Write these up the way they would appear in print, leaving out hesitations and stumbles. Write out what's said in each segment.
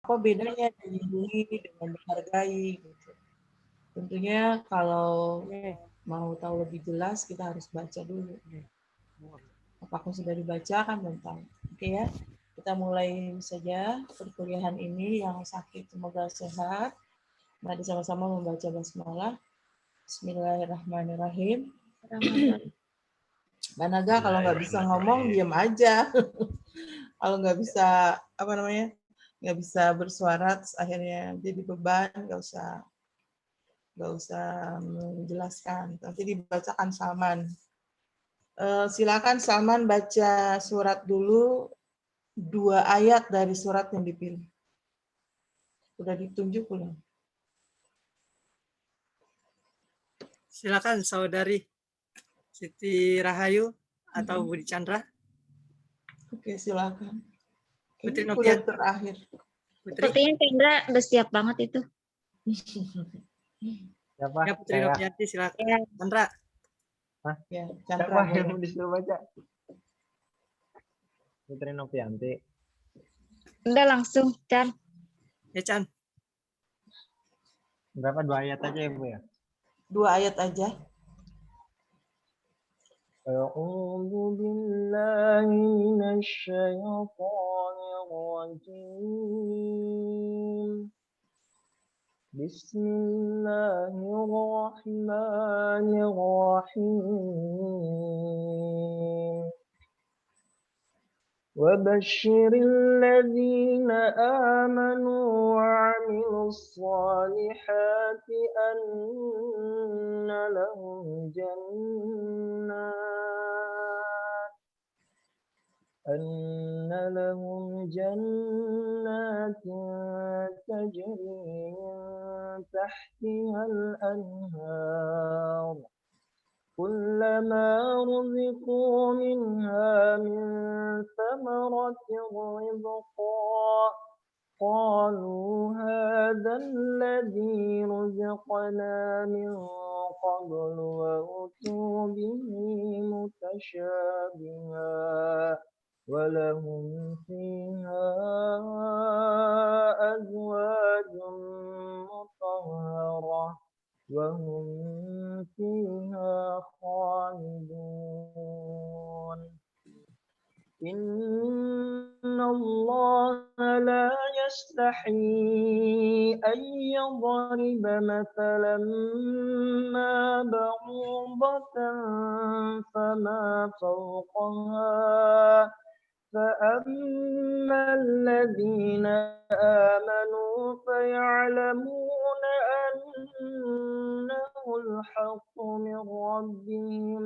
Apa bedanya dilindungi dengan menghargai gitu. Tentunya kalau mau tahu lebih jelas kita harus baca dulu. Apakah sudah dibaca kan belum tahu. Oke ya, kita mulai saja perkuliahan ini. Yang sakit semoga sehat. Mari sama-sama membaca basmalah. Bismillahirrahmanirrahim. Mbak Naga kalau nggak bisa ngomong diam aja. Kalau nggak bisa apa namanya nggak bisa bersuara akhirnya jadi beban, nggak usah menjelaskan. Nanti dibacakan Salman. Silakan Salman baca surat dulu, 2 ayat dari surat yang dipilih. Sudah ditunjuk belum? Silakan Saudari Siti Rahayu atau Budi Chandra. Oke, silakan. Putri Ini Nopian. kuliah terakhir. Putri. Sepertinya Chandra udah siap banget itu. Siapa? Ya, Putri Nopianti silakan. Ya. Chandra. Hah? Ya, Siapa Chandra. yang disuruh baca? Putri Nopianti. Udah langsung, Chan. Ya, Chan. Berapa 2 ayat aja ya, Bu ya? 2 ayat aja. A'udzu billahi minasyaitonir rajim. Bismillahirrahmanirrahim. وبشر الذين آمنوا وعملوا الصالحات أن لهم جنات تجري من تحتها الأنهار كلما رزقوا منها من ثمرة رزقا قالوا هذا الذي رزقنا من قبل وأتوا به متشابها ولهم فيها أزواج مطهرة وهم فيها خالدون إن الله لا يستحيي أن يضرب مثلا ما بعوضة فما فوقها فأما الذين آمنوا فيعلمون أنه الحق من ربهم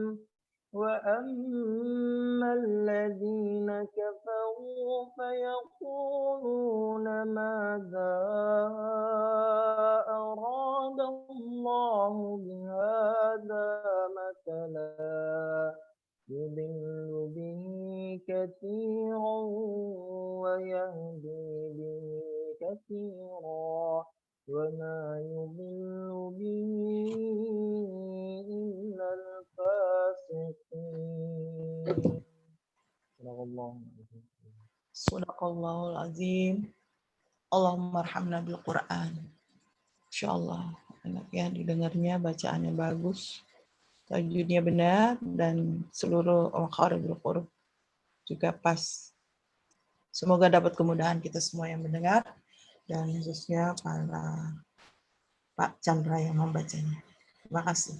وأما الذين كفروا فيقولون ماذا أراد الله بهذا مثلا يضل به كثيرا ويهدي به كثيرا وما يضل به إلا الفاسقين. Sadaqallahul azim. Allahumma arhamna bil Quran. Insyaallah enak ya didengarnya, bacaannya bagus, tajwidnya benar dan seluruh makharijul huruf juga pas. Semoga dapat kemudahan kita semua yang mendengar dan khususnya para Pak Chandra yang membacanya. Terima kasih.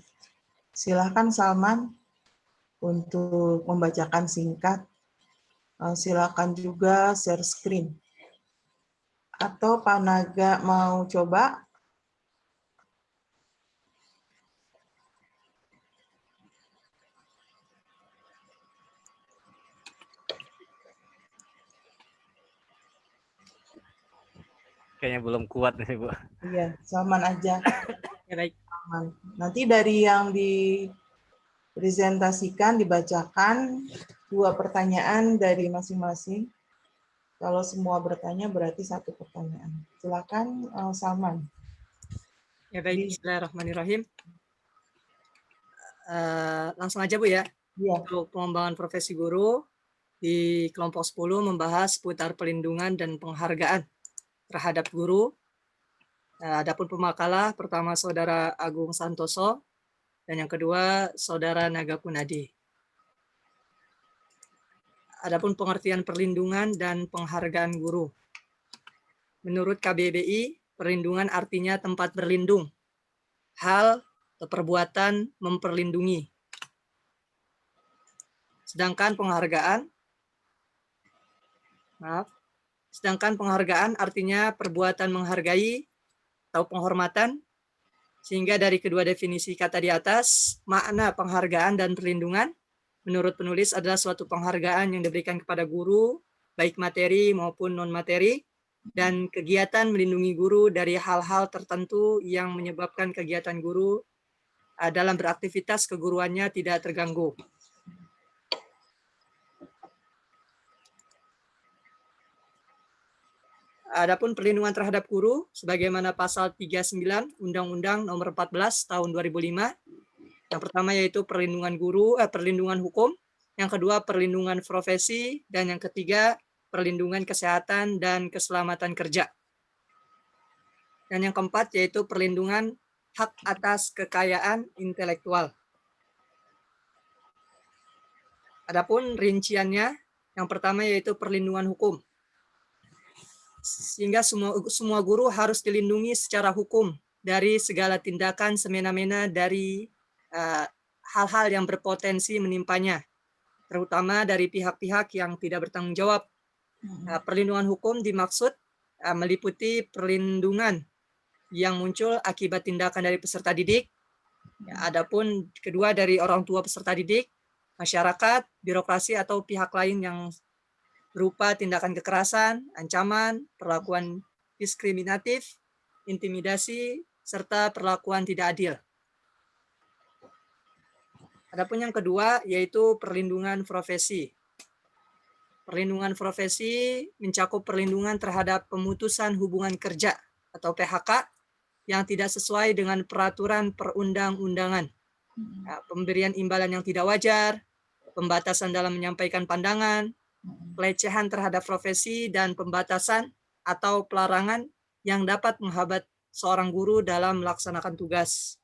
Silakan Salman untuk membacakan singkat. Silakan juga share screen. Atau Pak Naga mau coba? Kayaknya belum kuat nih, Bu. Iya, Salman aja. Ya, baik. Salman. Nanti dari yang dipresentasikan, dibacakan 2 pertanyaan dari masing-masing. Kalau semua bertanya berarti 1 pertanyaan. Silakan Salman. Ya, baik. Bismillahirrahmanirrahim. Langsung aja, Bu ya. Iya. Untuk pengembangan profesi guru di kelompok 10 membahas seputar pelindungan dan penghargaan. terhadap guru. Adapun pemakalah pertama Saudara Agung Santoso dan yang kedua Saudara Naga Kunadi. Adapun pengertian perlindungan dan penghargaan guru. Menurut KBBI, perlindungan artinya tempat berlindung, hal atau perbuatan memperlindungi. Sedangkan penghargaan artinya perbuatan menghargai atau penghormatan, sehingga dari kedua definisi kata di atas, makna penghargaan dan perlindungan menurut penulis adalah suatu penghargaan yang diberikan kepada guru, baik materi maupun non-materi, dan kegiatan melindungi guru dari hal-hal tertentu yang menyebabkan kegiatan guru dalam beraktivitas keguruannya tidak terganggu. Adapun perlindungan terhadap guru, sebagaimana pasal 39 Undang-Undang Nomor 14 Tahun 2005, yang pertama yaitu perlindungan perlindungan hukum, yang kedua perlindungan profesi, dan yang ketiga perlindungan kesehatan dan keselamatan kerja. Dan yang keempat yaitu perlindungan hak atas kekayaan intelektual. Adapun rinciannya, yang pertama yaitu perlindungan hukum. Sehingga semua guru harus dilindungi secara hukum dari segala tindakan semena-mena dari hal-hal yang berpotensi menimpanya, terutama dari pihak-pihak yang tidak bertanggung jawab. Perlindungan hukum dimaksud meliputi perlindungan yang muncul akibat tindakan dari peserta didik. Adapun kedua dari orang tua peserta didik, masyarakat, birokrasi atau pihak lain yang berupa tindakan kekerasan, ancaman, perlakuan diskriminatif, intimidasi, serta perlakuan tidak adil. Adapun yang kedua yaitu perlindungan profesi. Perlindungan profesi mencakup perlindungan terhadap pemutusan hubungan kerja atau PHK yang tidak sesuai dengan peraturan perundang-undangan, pemberian imbalan yang tidak wajar, pembatasan dalam menyampaikan pandangan, pelecehan terhadap profesi, dan pembatasan atau pelarangan yang dapat menghambat seorang guru dalam melaksanakan tugas.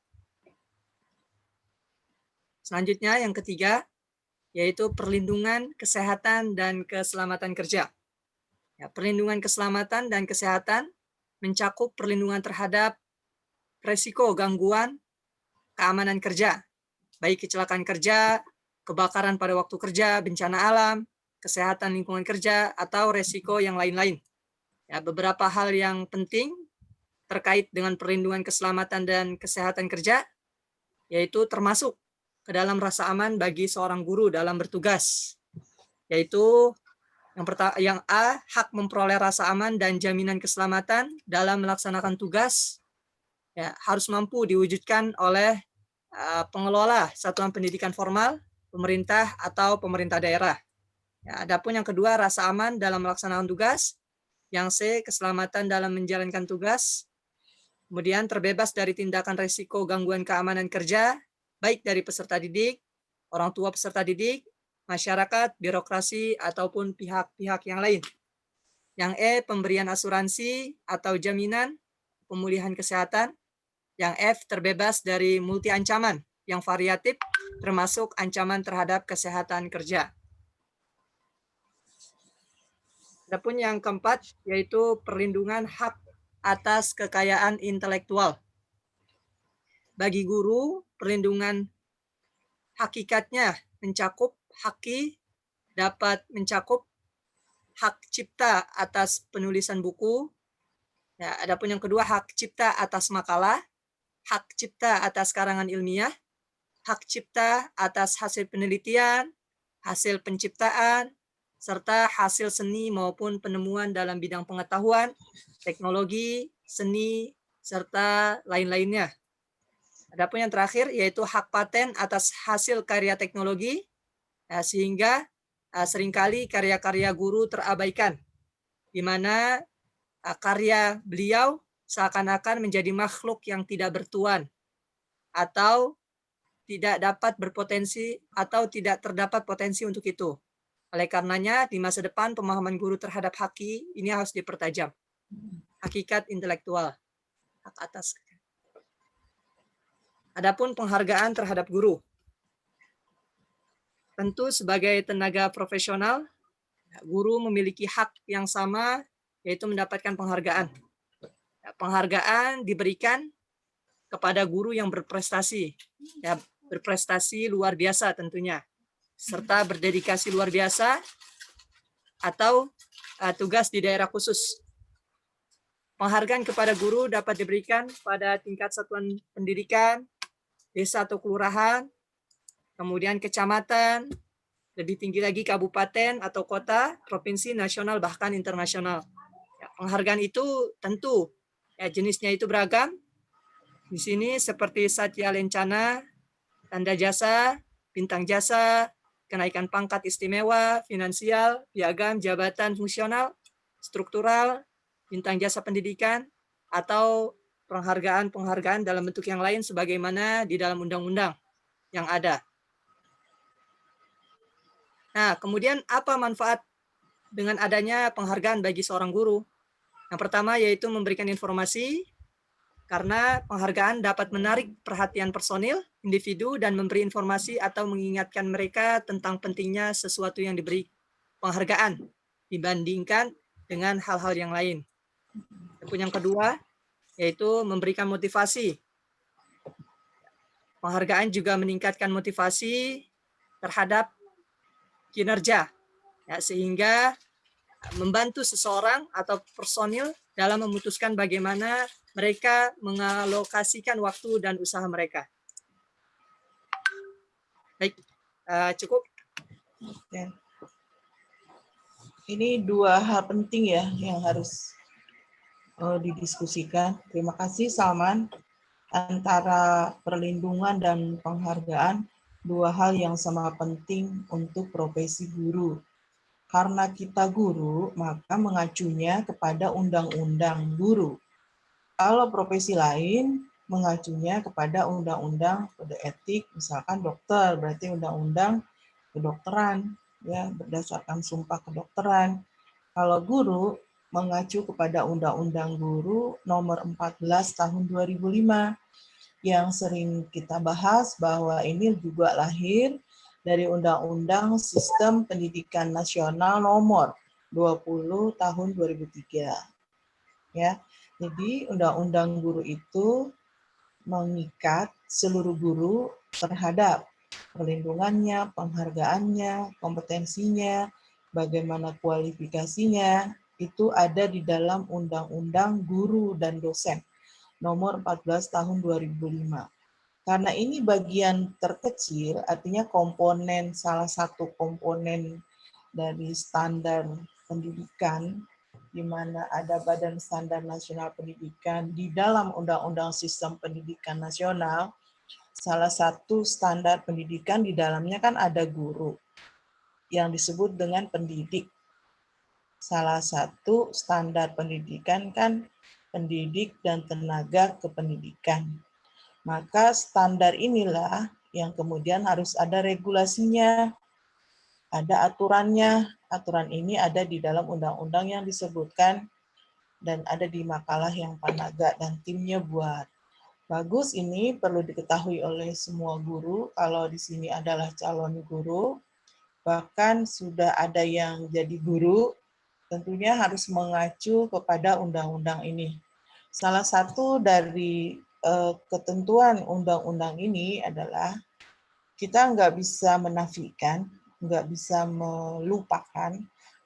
Selanjutnya yang ketiga, yaitu perlindungan kesehatan dan keselamatan kerja. Perlindungan keselamatan dan kesehatan mencakup perlindungan terhadap resiko gangguan keamanan kerja, baik kecelakaan kerja, kebakaran pada waktu kerja, bencana alam, kesehatan lingkungan kerja, atau resiko yang lain-lain. Beberapa hal yang penting terkait dengan perlindungan keselamatan dan kesehatan kerja, yaitu termasuk ke dalam rasa aman bagi seorang guru dalam bertugas, yaitu yang A, hak memperoleh rasa aman dan jaminan keselamatan dalam melaksanakan tugas, harus mampu diwujudkan oleh pengelola satuan pendidikan formal, pemerintah atau pemerintah daerah. Adapun yang kedua, rasa aman dalam melaksanakan tugas. Yang C, keselamatan dalam menjalankan tugas. Kemudian terbebas dari tindakan risiko gangguan keamanan kerja, baik dari peserta didik, orang tua peserta didik, masyarakat, birokrasi, ataupun pihak-pihak yang lain. Yang E, pemberian asuransi atau jaminan pemulihan kesehatan. Yang F, terbebas dari multi ancaman yang variatif, termasuk ancaman terhadap kesehatan kerja. Adapun yang keempat yaitu perlindungan hak atas kekayaan intelektual. Bagi guru, perlindungan hakikatnya mencakup dapat mencakup hak cipta atas penulisan buku. Adapun yang kedua, hak cipta atas makalah, hak cipta atas karangan ilmiah, hak cipta atas hasil penelitian, hasil penciptaan, serta hasil seni maupun penemuan dalam bidang pengetahuan, teknologi, seni, serta lain-lainnya. Adapun yang terakhir yaitu hak paten atas hasil karya teknologi, sehingga seringkali karya-karya guru terabaikan, di mana karya beliau seakan-akan menjadi makhluk yang tidak bertuan, atau tidak dapat berpotensi, atau tidak terdapat potensi untuk itu. Oleh karenanya, di masa depan pemahaman guru terhadap haki ini harus dipertajam. hakikat intelektual, hak atas. Adapun penghargaan terhadap guru. Tentu sebagai tenaga profesional, guru memiliki hak yang sama, yaitu mendapatkan penghargaan. Penghargaan diberikan kepada guru yang berprestasi, ya, berprestasi luar biasa tentunya, serta berdedikasi luar biasa atau tugas di daerah khusus. Penghargaan kepada guru dapat diberikan pada tingkat satuan pendidikan, desa atau kelurahan, kemudian kecamatan, lebih tinggi lagi kabupaten atau kota, provinsi, nasional, bahkan internasional. Ya, penghargaan itu tentu ya, jenisnya itu beragam. Di sini seperti Satya Lencana, tanda jasa, bintang jasa, kenaikan pangkat istimewa, finansial, piagam, jabatan fungsional, struktural, bintang jasa pendidikan, atau penghargaan-penghargaan dalam bentuk yang lain sebagaimana di dalam undang-undang yang ada. Nah, kemudian apa manfaat dengan adanya penghargaan bagi seorang guru? Yang pertama yaitu memberikan informasi, karena penghargaan dapat menarik perhatian personil, individu, dan memberi informasi atau mengingatkan mereka tentang pentingnya sesuatu yang diberi penghargaan dibandingkan dengan hal-hal yang lain. Yang kedua yaitu memberikan motivasi. Penghargaan juga meningkatkan motivasi terhadap kinerja, ya, sehingga membantu seseorang atau personil dalam memutuskan bagaimana mereka mengalokasikan waktu dan usaha mereka. Baik, cukup. Ya. Ini dua hal penting ya yang harus didiskusikan. Terima kasih Salman. Antara perlindungan dan penghargaan, dua hal yang sama penting untuk profesi guru. Karena kita guru, maka mengacunya kepada undang-undang guru. Kalau profesi lain, mengacunya kepada undang-undang kode etik, misalkan dokter, berarti undang-undang kedokteran, ya, berdasarkan sumpah kedokteran. Kalau guru, mengacu kepada Undang-Undang Guru Nomor 14 Tahun 2005, yang sering kita bahas bahwa ini juga lahir dari Undang-Undang Sistem Pendidikan Nasional Nomor 20 Tahun 2003. Ya, jadi Undang-Undang Guru itu mengikat seluruh guru terhadap perlindungannya, penghargaannya, kompetensinya, bagaimana kualifikasinya, itu ada di dalam Undang-Undang Guru dan Dosen Nomor 14 Tahun 2005. Karena ini bagian terkecil, artinya komponen, salah satu komponen dari standar pendidikan, di mana ada Badan Standar Nasional Pendidikan di dalam Undang-Undang Sistem Pendidikan Nasional, salah satu standar pendidikan di dalamnya kan ada guru, yang disebut dengan pendidik. Salah satu standar pendidikan kan pendidik dan tenaga kependidikan. Maka standar inilah yang kemudian harus ada regulasinya, ada aturannya. Aturan ini ada di dalam undang-undang yang disebutkan dan ada di makalah yang Panaga dan timnya buat. Bagus, ini perlu diketahui oleh semua guru kalau di sini adalah calon guru, bahkan sudah ada yang jadi guru, tentunya harus mengacu kepada undang-undang ini. Salah satu dari ketentuan undang-undang ini adalah kita nggak bisa menafikan, nggak bisa melupakan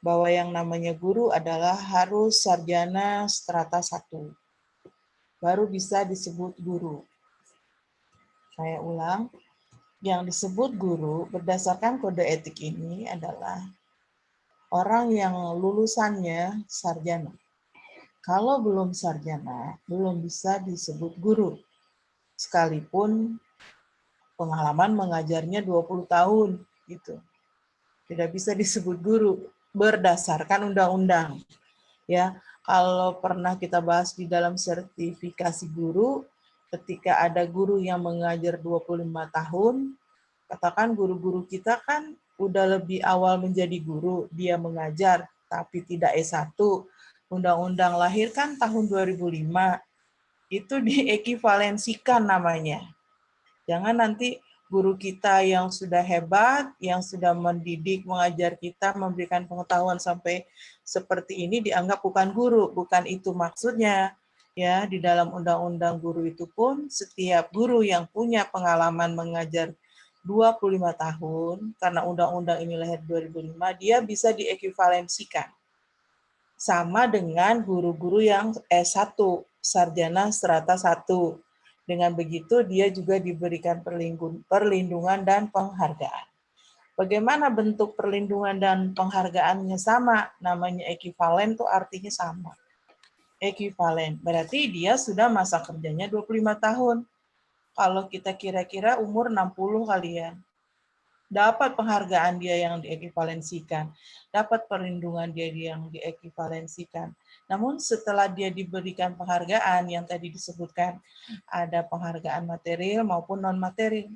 bahwa yang namanya guru adalah harus sarjana strata 1. Baru bisa disebut guru. Saya ulang, yang disebut guru berdasarkan kode etik ini adalah orang yang lulusannya sarjana. Kalau belum sarjana, belum bisa disebut guru. Sekalipun pengalaman mengajarnya 20 tahun, gitu. Tidak bisa disebut guru berdasarkan undang-undang. Ya, kalau pernah kita bahas di dalam sertifikasi guru, ketika ada guru yang mengajar 25 tahun, katakan guru-guru kita kan udah lebih awal menjadi guru, dia mengajar tapi tidak S1, Undang-Undang Lahir kan tahun 2005, itu diekivalensikan namanya. Jangan nanti guru kita yang sudah hebat, yang sudah mendidik, mengajar kita, memberikan pengetahuan sampai seperti ini dianggap bukan guru. Bukan itu maksudnya. Ya, di dalam undang-undang guru itu pun setiap guru yang punya pengalaman mengajar 25 tahun, karena undang-undang ini lahir 2005, dia bisa diekivalensikan sama dengan guru-guru yang S1, sarjana strata 1. Dengan begitu dia juga diberikan perlindungan dan penghargaan. Bagaimana bentuk perlindungan dan penghargaannya sama? Namanya ekivalen itu artinya sama. Ekivalen, berarti dia sudah masa kerjanya 25 tahun. Kalau kita kira-kira umur 60 kali ya. Dapat penghargaan dia yang diekivalensikan, dapat perlindungan dia yang diekivalensikan. Namun setelah dia diberikan penghargaan yang tadi disebutkan, ada penghargaan material maupun non-material.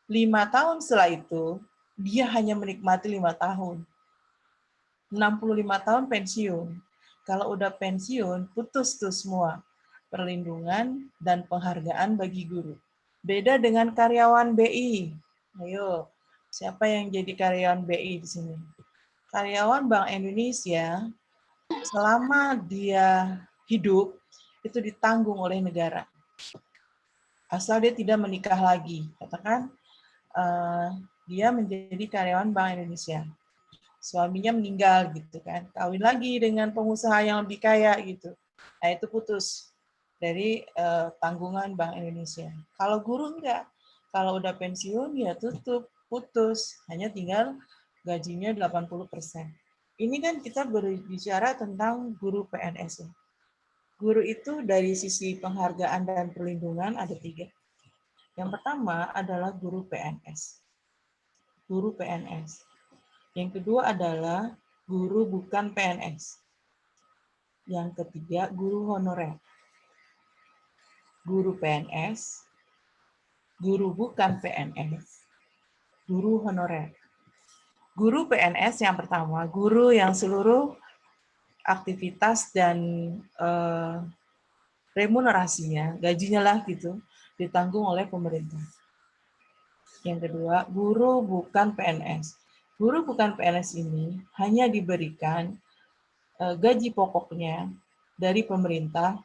5 tahun setelah itu, dia hanya menikmati 5 tahun. 65 tahun pensiun. Kalau udah pensiun, putus tuh semua perlindungan dan penghargaan bagi guru. Beda dengan karyawan BI. Ayo, siapa yang jadi karyawan BI di sini? Karyawan Bank Indonesia, selama dia hidup, itu ditanggung oleh negara. Asal dia tidak menikah lagi. Katakan, dia menjadi karyawan Bank Indonesia. Suaminya meninggal gitu kan, kawin lagi dengan pengusaha yang lebih kaya gitu. Nah itu putus dari tanggungan Bank Indonesia. Kalau guru enggak, kalau udah pensiun ya tutup, putus, hanya tinggal gajinya 80%. Ini kan kita berbicara tentang guru PNS. Guru itu dari sisi penghargaan dan perlindungan ada 3. Yang pertama adalah guru PNS. Guru PNS. Yang kedua adalah guru bukan PNS. Yang ketiga, guru honorer. Guru PNS, guru bukan PNS, guru honorer. Guru PNS yang pertama, guru yang seluruh aktivitas dan remunerasinya, gajinya lah gitu, ditanggung oleh pemerintah. Yang kedua, guru bukan PNS. Guru bukan PNS ini hanya diberikan gaji pokoknya dari pemerintah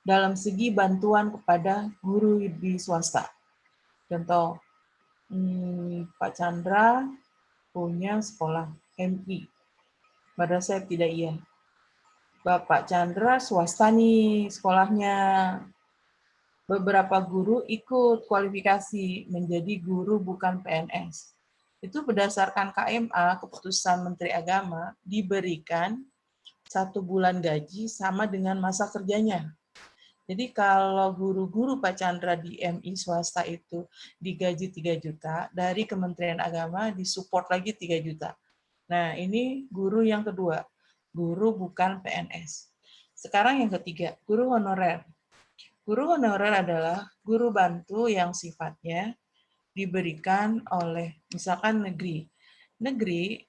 dalam segi bantuan kepada guru di swasta. Contoh, Pak Chandra punya sekolah MI, Madrasah Ibtidaiyah. Bapak Chandra swasta nih sekolahnya. Beberapa guru ikut kualifikasi menjadi guru bukan PNS. Itu berdasarkan KMA, keputusan Menteri Agama, diberikan 1 bulan gaji sama dengan masa kerjanya. Jadi kalau guru-guru Pak Chandra di MI swasta itu digaji 3 juta, dari Kementerian Agama disupport lagi 3 juta. Nah ini guru yang kedua, guru bukan PNS. Sekarang yang ketiga, guru honorer. Guru honorer adalah guru bantu yang sifatnya diberikan oleh misalkan negeri. Negeri,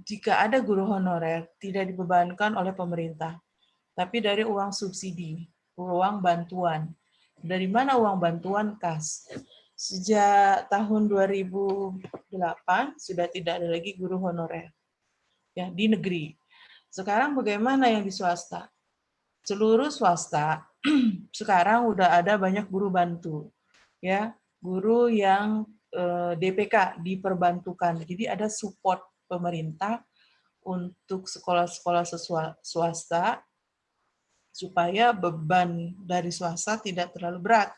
jika ada guru honorer, tidak dibebankan oleh pemerintah, tapi dari uang subsidi, uang bantuan. Dari mana uang bantuan? Kas. Sejak tahun 2008 sudah tidak ada lagi guru honorer ya di negeri. Sekarang bagaimana yang di swasta? Seluruh swasta sekarang udah ada banyak guru bantu ya, guru yang DPK diperbantukan. Jadi ada support pemerintah untuk sekolah-sekolah swasta supaya beban dari swasta tidak terlalu berat.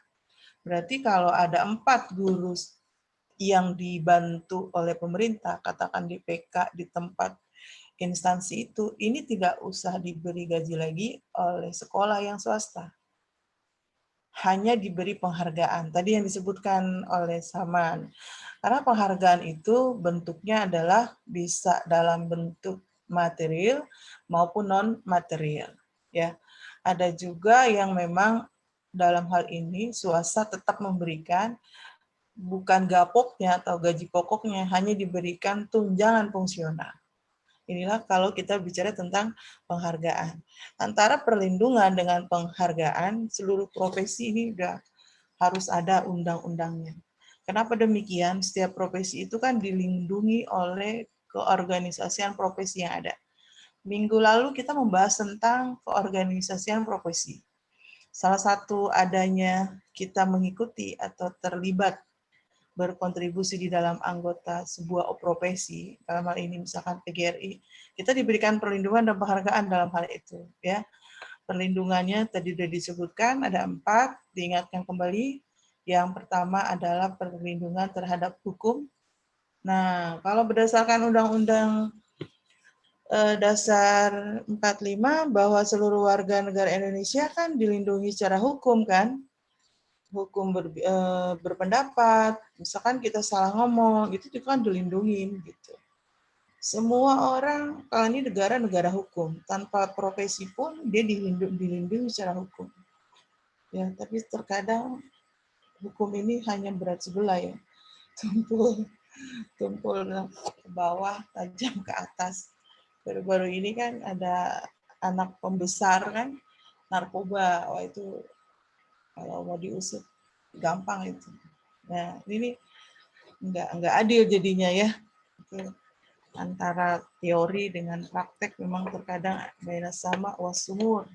Berarti kalau ada 4 guru yang dibantu oleh pemerintah, katakan DPK di tempat instansi itu, ini tidak usah diberi gaji lagi oleh sekolah yang swasta. Hanya diberi penghargaan. Tadi yang disebutkan oleh Saman. Karena penghargaan itu bentuknya adalah bisa dalam bentuk material maupun non-material. Ya, ada juga yang memang dalam hal ini swasta tetap memberikan bukan gapoknya atau gaji pokoknya, hanya diberikan tunjangan fungsional. Inilah kalau kita bicara tentang penghargaan. Antara perlindungan dengan penghargaan, seluruh profesi ini udah harus ada undang-undangnya. Kenapa demikian? Setiap profesi itu kan dilindungi oleh keorganisasian profesi yang ada. Minggu lalu kita membahas tentang keorganisasian profesi. Salah satu adanya kita mengikuti atau terlibat berkontribusi di dalam anggota sebuah profesi, dalam hal ini misalkan PGRI, kita diberikan perlindungan dan penghargaan dalam hal itu. Ya, perlindungannya tadi sudah disebutkan, ada 4, diingatkan kembali. Yang pertama adalah perlindungan terhadap hukum. Nah, kalau berdasarkan Undang-Undang Dasar 45 bahwa seluruh warga negara Indonesia kan dilindungi secara hukum kan, hukum berpendapat, misalkan kita salah ngomong, itu juga kan dilindungi gitu. Semua orang, kalau ini negara hukum, tanpa profesi pun dia dilindungi secara hukum. Ya, tapi terkadang hukum ini hanya berat sebelah ya, tumpul ke bawah, tajam ke atas. Baru-baru ini kan ada anak pembesar kan, narkoba, wah itu kalau mau diusut gampang itu. Nah ini nggak adil jadinya ya. Itu antara teori dengan praktek memang terkadang baina sama wasumur.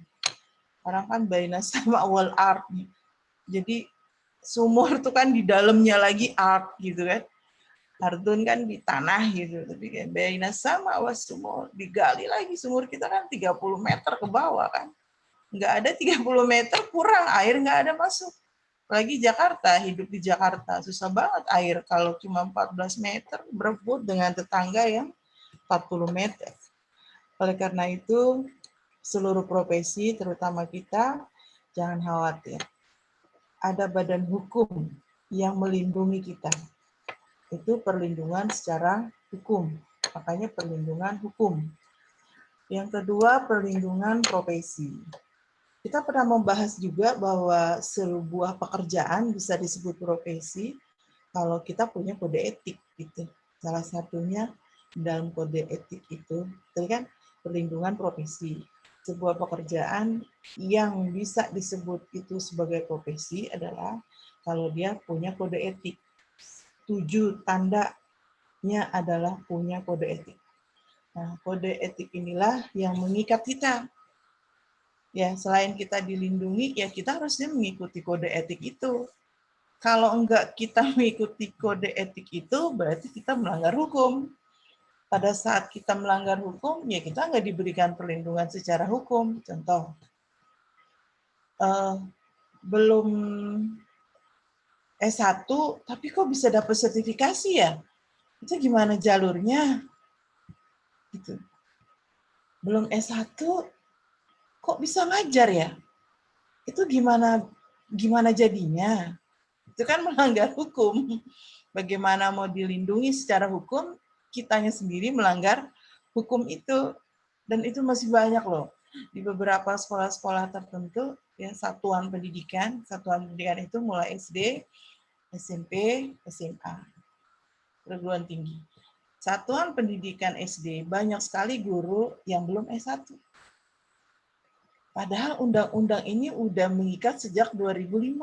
Orang kan baina sama wal art. Jadi sumur itu kan di dalamnya lagi art gitu kan. Ardun kan di tanah gitu. Tapi kan baina sama wasumur. Digali lagi sumur kita kan 30 meter ke bawah kan. Nggak ada 30 meter kurang, air nggak ada masuk. Apalagi Jakarta, hidup di Jakarta, susah banget air. Kalau cuma 14 meter, berebut dengan tetangga yang 40 meter. Oleh karena itu, seluruh profesi, terutama kita, jangan khawatir. Ada badan hukum yang melindungi kita. Itu perlindungan secara hukum. Makanya perlindungan hukum. Yang kedua, perlindungan profesi. Kita pernah membahas juga bahwa sebuah pekerjaan bisa disebut profesi kalau kita punya kode etik gitu. Salah satunya dalam kode etik itu, tadi kan perlindungan profesi. Sebuah pekerjaan yang bisa disebut itu sebagai profesi adalah kalau dia punya kode etik. 7 tandanya adalah punya kode etik. Nah, kode etik inilah yang mengikat kita. Ya, selain kita dilindungi, ya kita harusnya mengikuti kode etik itu. Kalau enggak kita mengikuti kode etik itu, berarti kita melanggar hukum. Pada saat kita melanggar hukum, ya kita enggak diberikan perlindungan secara hukum. Contoh, belum S1, tapi kok bisa dapat sertifikasi ya? Itu gimana jalurnya? Gitu. Belum S1, kok bisa ngajar ya? Itu gimana jadinya? Itu kan melanggar hukum. Bagaimana mau dilindungi secara hukum, kitanya sendiri melanggar hukum itu. Dan itu masih banyak loh. Di beberapa sekolah-sekolah tertentu, ya satuan pendidikan itu mulai SD, SMP, SMA, perguruan tinggi. Satuan pendidikan SD, banyak sekali guru yang belum S1. Padahal undang-undang ini udah mengikat sejak 2005.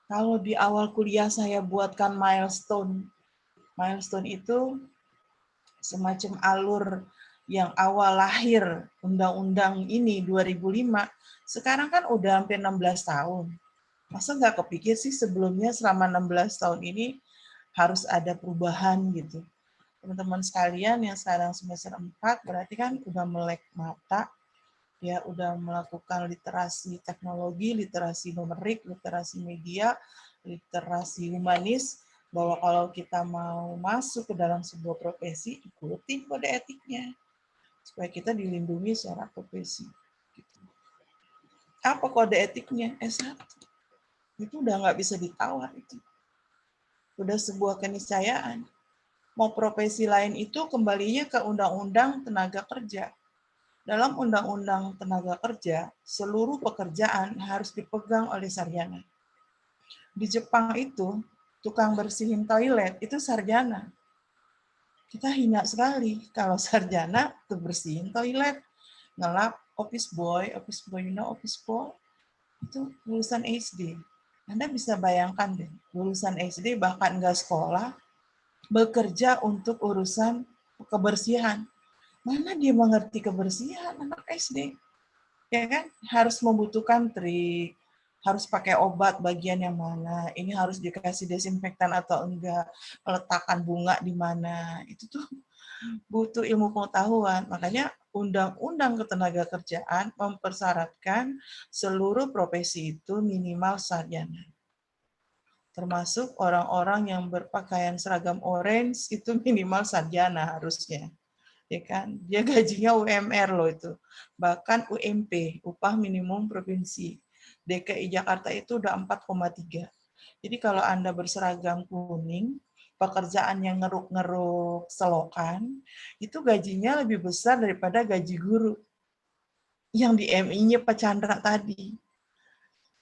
Kalau di awal kuliah saya buatkan milestone. Milestone itu semacam alur yang awal lahir undang-undang ini 2005. Sekarang kan udah hampir 16 tahun. Masa nggak kepikir sih sebelumnya selama 16 tahun ini harus ada perubahan gitu. Teman-teman sekalian yang sekarang semester 4 berarti kan udah melek mata, ya udah melakukan literasi teknologi, literasi numerik, literasi media, literasi humanis, bahwa kalau kita mau masuk ke dalam sebuah profesi, ikuti kode etiknya, supaya kita dilindungi secara profesi. Apa kode etiknya? S1. Itu udah nggak bisa ditawar itu. Udah sebuah keniscayaan. Mau profesi lain itu kembalinya ke Undang-Undang Tenaga Kerja. Dalam Undang-Undang Tenaga Kerja, seluruh pekerjaan harus dipegang oleh sarjana. Di Jepang itu, tukang bersihin toilet itu sarjana. Kita hina sekali kalau sarjana tuh bersihin toilet, ngelap office boy, office boy itu lulusan SD. Anda bisa bayangkan deh, lulusan SD bahkan nggak sekolah, bekerja untuk urusan kebersihan. Mana dia mengerti kebersihan anak SD? Ya kan? Harus membutuhkan trik, harus pakai obat bagian yang mana, ini harus dikasih desinfektan atau enggak, meletakkan bunga di mana. Itu tuh butuh ilmu pengetahuan. Makanya Undang-Undang Ketenagakerjaan mempersyaratkan seluruh profesi itu minimal sarjana. Termasuk orang-orang yang berpakaian seragam orange itu minimal sarjana harusnya. Ya kan? Dia gajinya UMR loh itu. Bahkan UMP, upah minimum provinsi. DKI Jakarta itu udah 4,3. Jadi kalau Anda berseragam kuning, pekerjaan yang ngeruk-ngeruk selokan, itu gajinya lebih besar daripada gaji guru yang di MI-nya Pak Chandra tadi.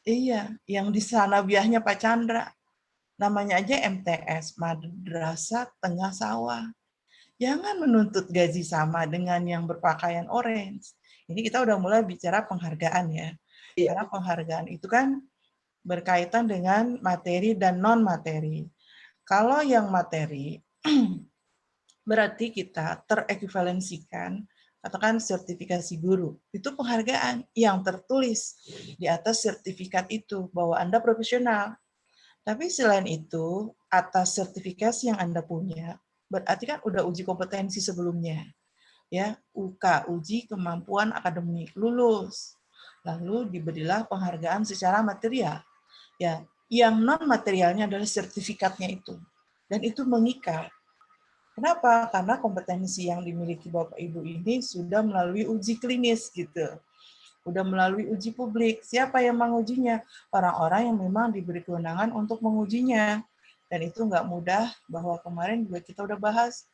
Iya, yang di Sanabiahnya Pak Chandra. Namanya aja MTS, Madrasah Tengah Sawah. Jangan menuntut gaji sama dengan yang berpakaian orange. Ini kita udah mulai bicara penghargaan ya. Karena penghargaan itu kan berkaitan dengan materi dan non-materi. Kalau yang materi, berarti kita terekivalensikan, katakan sertifikasi guru. Itu penghargaan yang tertulis di atas sertifikat itu, bahwa Anda profesional. Tapi selain itu, atas sertifikasi yang Anda punya, berarti kan udah uji kompetensi sebelumnya. Ya, UK, uji kemampuan akademik, lulus. Lalu diberilah penghargaan secara material. Ya, yang non materialnya adalah sertifikatnya itu. Dan itu mengikat. Kenapa? Karena kompetensi yang dimiliki Bapak Ibu ini sudah melalui uji klinis gitu. Udah melalui uji publik. Siapa yang mengujinya? Orang-orang yang memang diberi kewenangan untuk mengujinya. Dan itu nggak mudah, bahwa kemarin juga kita udah bahas.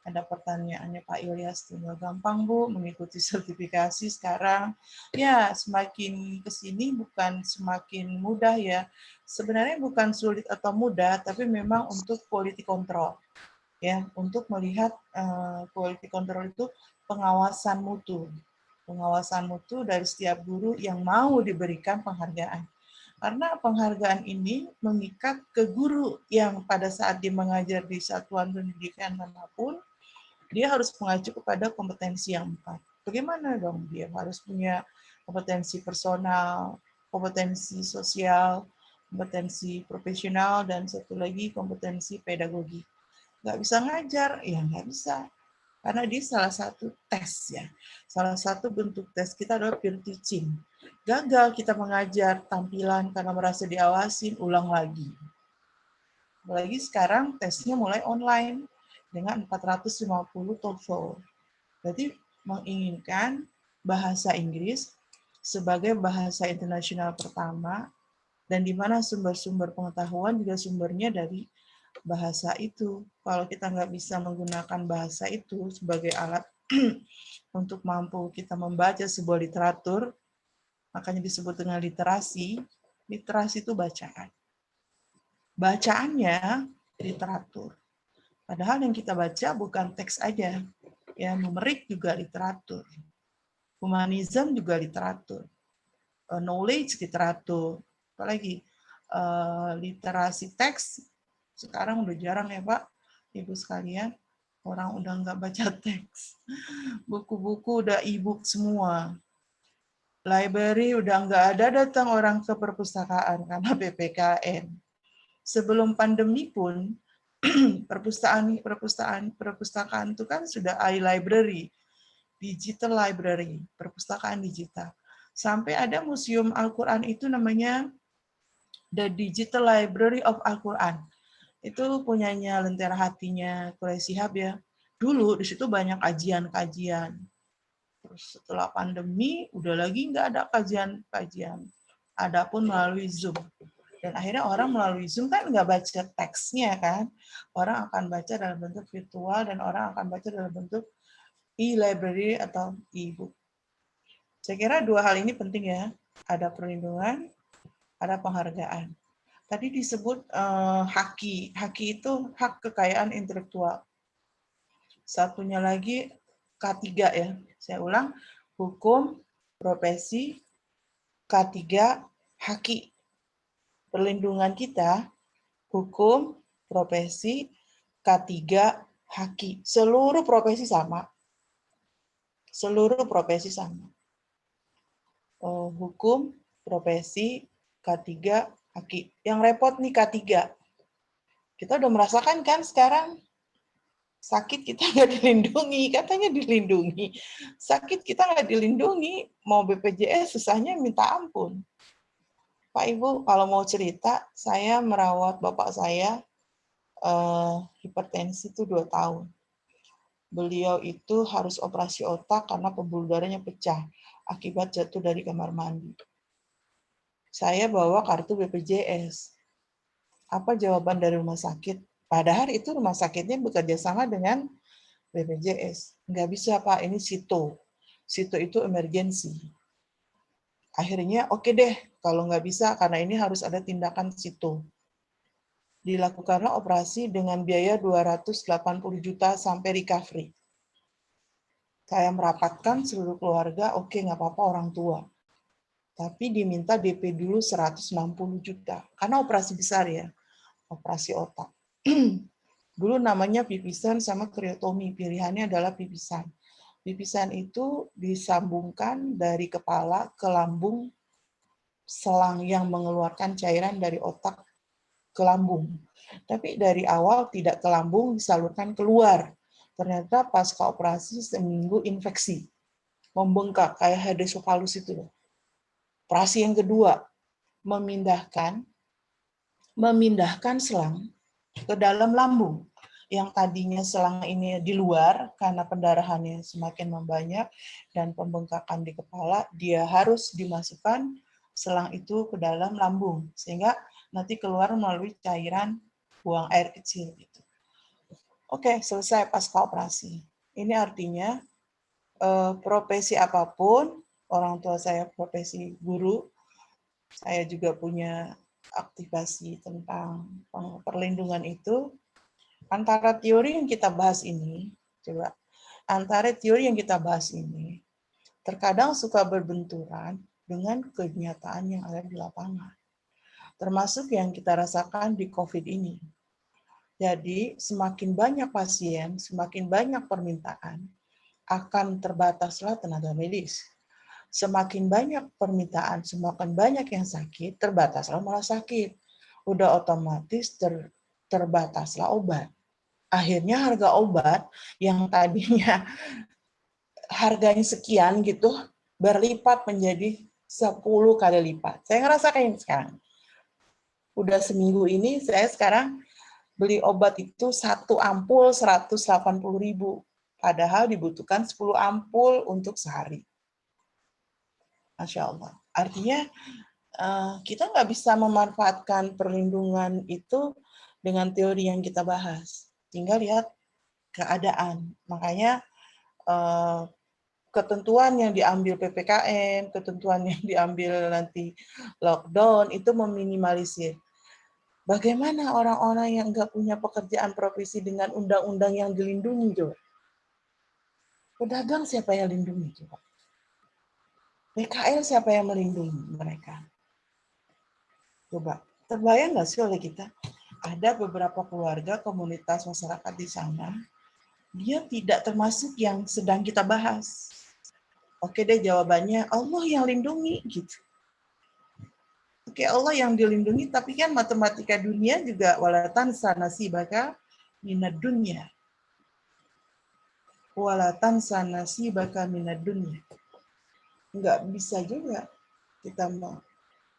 Ada pertanyaannya Pak Ilyas, tinggal gampang Bu, mengikuti sertifikasi sekarang. Ya, semakin kesini bukan semakin mudah ya. Sebenarnya bukan sulit atau mudah, tapi memang untuk quality control. Ya, untuk melihat quality control itu pengawasan mutu. Pengawasan mutu dari setiap guru yang mau diberikan penghargaan. Karena penghargaan ini mengikat ke guru yang pada saat dia mengajar di satuan pendidikan manapun, dia harus mengacu kepada kompetensi yang 4. Bagaimana dong dia harus punya kompetensi personal, kompetensi sosial, kompetensi profesional, dan satu lagi kompetensi pedagogi. Nggak bisa ngajar, ya nggak bisa. Karena dia salah satu tes ya. Salah satu bentuk tes kita adalah peer teaching. Gagal kita mengajar tampilan karena merasa diawasin, ulang lagi. Apalagi sekarang tesnya mulai online dengan 450 TOEFL. Berarti menginginkan bahasa Inggris sebagai bahasa internasional pertama, dan di mana sumber-sumber pengetahuan juga sumbernya dari bahasa itu. Kalau kita nggak bisa menggunakan bahasa itu sebagai alat untuk mampu kita membaca sebuah literatur, makanya disebut dengan literasi. Literasi itu bacaan. Bacaannya literatur. Padahal yang kita baca bukan teks aja, ya, numerik juga literatur, humanism juga literatur, knowledge literatur, apalagi literasi teks sekarang udah jarang ya Pak, Ibu sekalian, orang udah nggak baca teks, buku-buku udah e-book semua, library udah nggak ada datang orang ke perpustakaan karena PPKN. Sebelum pandemi pun perpustakaan itu kan sudah iLibrary, digital library, perpustakaan digital. Sampai ada museum Al-Quran itu namanya The Digital Library of Al-Quran. Itu punyanya Lentera Hatinya Quraish Shihab ya. Dulu di situ banyak kajian-kajian. Terus setelah pandemi udah lagi nggak ada kajian-kajian. Adapun melalui Zoom. Dan akhirnya orang melalui Zoom kan nggak baca teksnya kan. Orang akan baca dalam bentuk virtual dan orang akan baca dalam bentuk e-library atau e-book. Saya kira dua hal ini penting ya. Ada perlindungan, ada penghargaan. Tadi disebut haki. Haki itu hak kekayaan intelektual. Satunya lagi K3 ya. Saya ulang, hukum, profesi, K3, haki. Perlindungan kita, hukum, profesi, K3, haki. Seluruh profesi sama. Seluruh profesi sama. Hukum, profesi, K3, haki. Yang repot nih K3. Kita udah merasakan kan sekarang sakit kita nggak dilindungi, katanya dilindungi. Sakit kita nggak dilindungi, mau BPJS susahnya minta ampun. Pak Ibu, kalau mau cerita, saya merawat bapak saya hipertensi itu 2 tahun. Beliau itu harus operasi otak karena pembuluh darahnya pecah akibat jatuh dari kamar mandi. Saya bawa kartu BPJS. Apa jawaban dari rumah sakit? Padahal itu rumah sakitnya bekerja sama dengan BPJS. Nggak bisa, Pak, ini SITO. SITO itu emergensi. Akhirnya, oke deh, kalau nggak bisa, karena ini harus ada tindakan SITO. Dilakukanlah operasi dengan biaya 280 juta sampai recovery. Saya merapatkan seluruh keluarga, oke nggak apa-apa orang tua. Tapi diminta DP dulu 160 juta. Karena operasi besar ya, operasi otak. Dulu namanya pipisan sama kriotomi, pilihannya adalah pipisan. Pipisan itu disambungkan dari kepala ke lambung, selang yang mengeluarkan cairan dari otak ke lambung. Tapi dari awal tidak ke lambung, disalurkan keluar. Ternyata pasca operasi seminggu infeksi, membengkak kayak hydrocephalus itu. Operasi yang kedua, memindahkan selang ke dalam lambung. Yang tadinya selang ini di luar karena pendarahannya semakin membanyak dan pembengkakan di kepala, dia harus dimasukkan selang itu ke dalam lambung sehingga nanti keluar melalui cairan buang air kecil gitu. Oke, selesai pasca operasi. Ini artinya profesi apapun, orang tua saya profesi guru, saya juga punya aktivasi tentang perlindungan itu. Antara teori yang kita bahas ini, terkadang suka berbenturan dengan kenyataan yang ada di lapangan. Termasuk yang kita rasakan di COVID ini. Jadi, semakin banyak pasien, semakin banyak permintaan, akan terbataslah tenaga medis. Semakin banyak permintaan, semakin banyak yang sakit, terbataslah malah sakit. Udah otomatis terbataslah obat. Akhirnya harga obat yang tadinya harganya sekian gitu, berlipat menjadi 10 kali lipat. Saya ngerasa kayak sekarang. Udah seminggu ini saya sekarang beli obat itu 1 ampul 180.000. Padahal dibutuhkan 10 ampul untuk sehari. Masya Allah. Artinya kita nggak bisa memanfaatkan perlindungan itu dengan teori yang kita bahas. Tinggal lihat keadaan. Makanya ketentuan yang diambil PPKM, ketentuan yang diambil nanti lockdown itu meminimalisir. Bagaimana orang-orang yang nggak punya pekerjaan profesi dengan undang-undang yang dilindungi, coba? Pedagang siapa yang lindungi, coba? PKL siapa yang melindungi mereka? Coba, terbayang nggak sih oleh kita? Ada beberapa keluarga, komunitas masyarakat di sana, dia tidak termasuk yang sedang kita bahas. Oke deh, jawabannya Allah yang lindungi, gitu. Oke, Allah yang dilindungi, tapi kan matematika dunia juga walatan sanasibaka minad dunya. Walatan sanasibaka minad dunya. Enggak bisa juga kita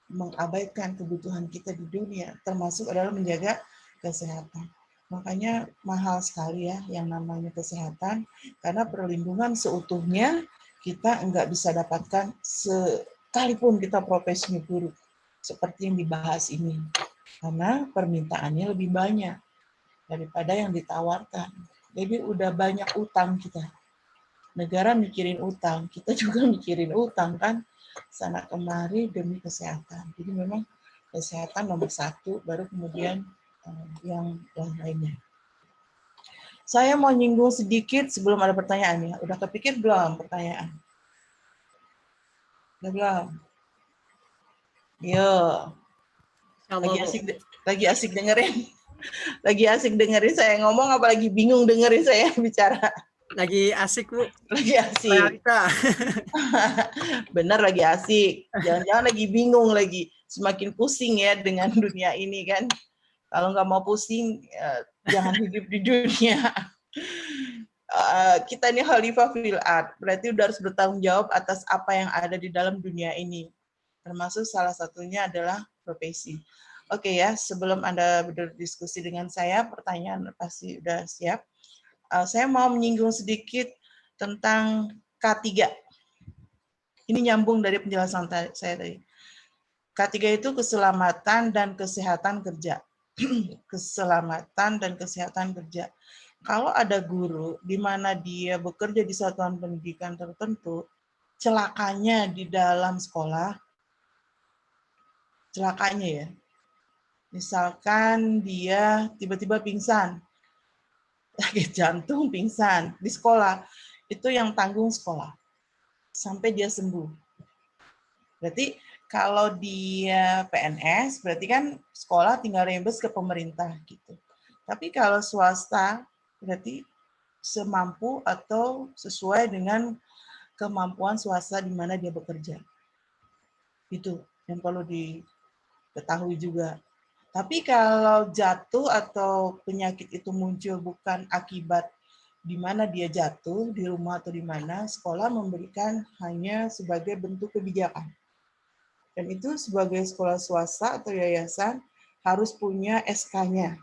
mengabaikan kebutuhan kita di dunia, termasuk adalah menjaga kesehatan. Makanya mahal sekali ya yang namanya kesehatan, karena perlindungan seutuhnya kita enggak bisa dapatkan sekalipun kita profesinya guru, seperti yang dibahas ini. Karena permintaannya lebih banyak daripada yang ditawarkan. Jadi udah banyak utang kita. Negara mikirin utang, kita juga mikirin utang kan, sana kemari demi kesehatan. Jadi memang kesehatan nomor 1, baru kemudian yang lainnya. Saya mau nyinggung sedikit sebelum ada pertanyaan ya. Udah kepikir belum pertanyaan? Udah belum? Yo, Insyaallah, Bu. lagi asik dengerin. Lagi asik dengerin saya ngomong, apalagi bingung dengerin saya bicara. Lagi asik, Bu. Lagi asik. Realita. Benar lagi asik. Jangan-jangan lagi bingung lagi. Semakin pusing ya dengan dunia ini kan. Kalau nggak mau pusing, jangan hidup di dunia. Kita ini khalifah fil ard, berarti udah harus bertanggung jawab atas apa yang ada di dalam dunia ini. Termasuk salah satunya adalah profesi. Oke ya, sebelum Anda berdiskusi dengan saya, pertanyaan pasti udah siap. Saya mau menyinggung sedikit tentang K3. Ini nyambung dari penjelasan saya tadi. K3 itu keselamatan dan kesehatan kerja. Keselamatan dan kesehatan kerja. Kalau ada guru di mana dia bekerja di satuan pendidikan tertentu, celakanya di dalam sekolah, celakanya ya, misalkan dia tiba-tiba pingsan, sakit jantung, pingsan di sekolah, itu yang tanggung sekolah sampai dia sembuh. Berarti kalau dia PNS, berarti kan sekolah tinggal reimburse ke pemerintah gitu. Tapi kalau swasta, berarti semampu atau sesuai dengan kemampuan swasta di mana dia bekerja. Itu yang perlu diketahui juga. Tapi kalau jatuh atau penyakit itu muncul bukan akibat di mana dia jatuh, di rumah atau di mana, sekolah memberikan hanya sebagai bentuk kebijakan. Dan itu sebagai sekolah swasta atau yayasan harus punya SK-nya.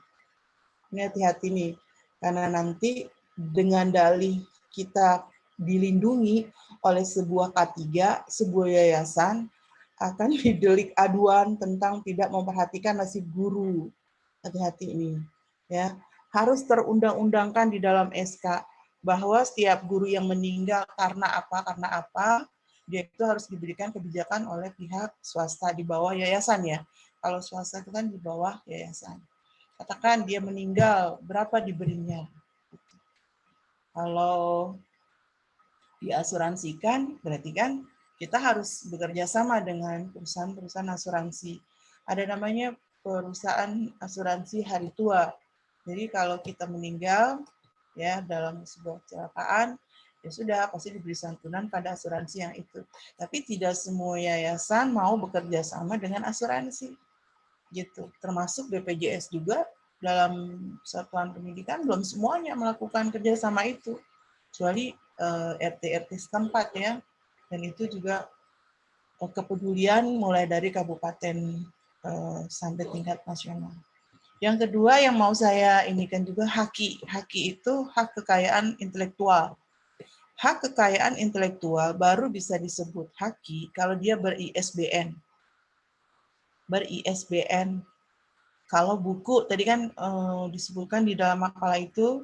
Ini hati-hati nih, karena nanti dengan dalih kita dilindungi oleh sebuah K3, sebuah yayasan akan didelik aduan tentang tidak memperhatikan nasib guru. Hati-hati ini. Ya, harus terundang-undangkan di dalam SK bahwa setiap guru yang meninggal karena apa, dia itu harus diberikan kebijakan oleh pihak swasta di bawah yayasan ya. Kalau swasta itu kan di bawah yayasan. Katakan dia meninggal, berapa diberinya? Kalau diasuransikan, berarti kan kita harus bekerja sama dengan perusahaan-perusahaan asuransi. Ada namanya perusahaan asuransi hari tua. Jadi kalau kita meninggal ya dalam sebuah kecelakaan, ya sudah pasti diberi santunan pada asuransi yang itu. Tapi tidak semua yayasan mau bekerja sama dengan asuransi. Gitu. Termasuk BPJS juga dalam satuan pendidikan belum semuanya melakukan kerjasama itu. Kecuali RT-RT setempat ya. Dan itu juga kepedulian mulai dari kabupaten sampai tingkat nasional. Yang kedua yang mau saya inikan juga haki. Haki itu hak kekayaan intelektual. Hak kekayaan intelektual baru bisa disebut haki kalau dia ber-ISBN. Ber-ISBN. Kalau buku, tadi kan disebutkan di dalam makalah itu,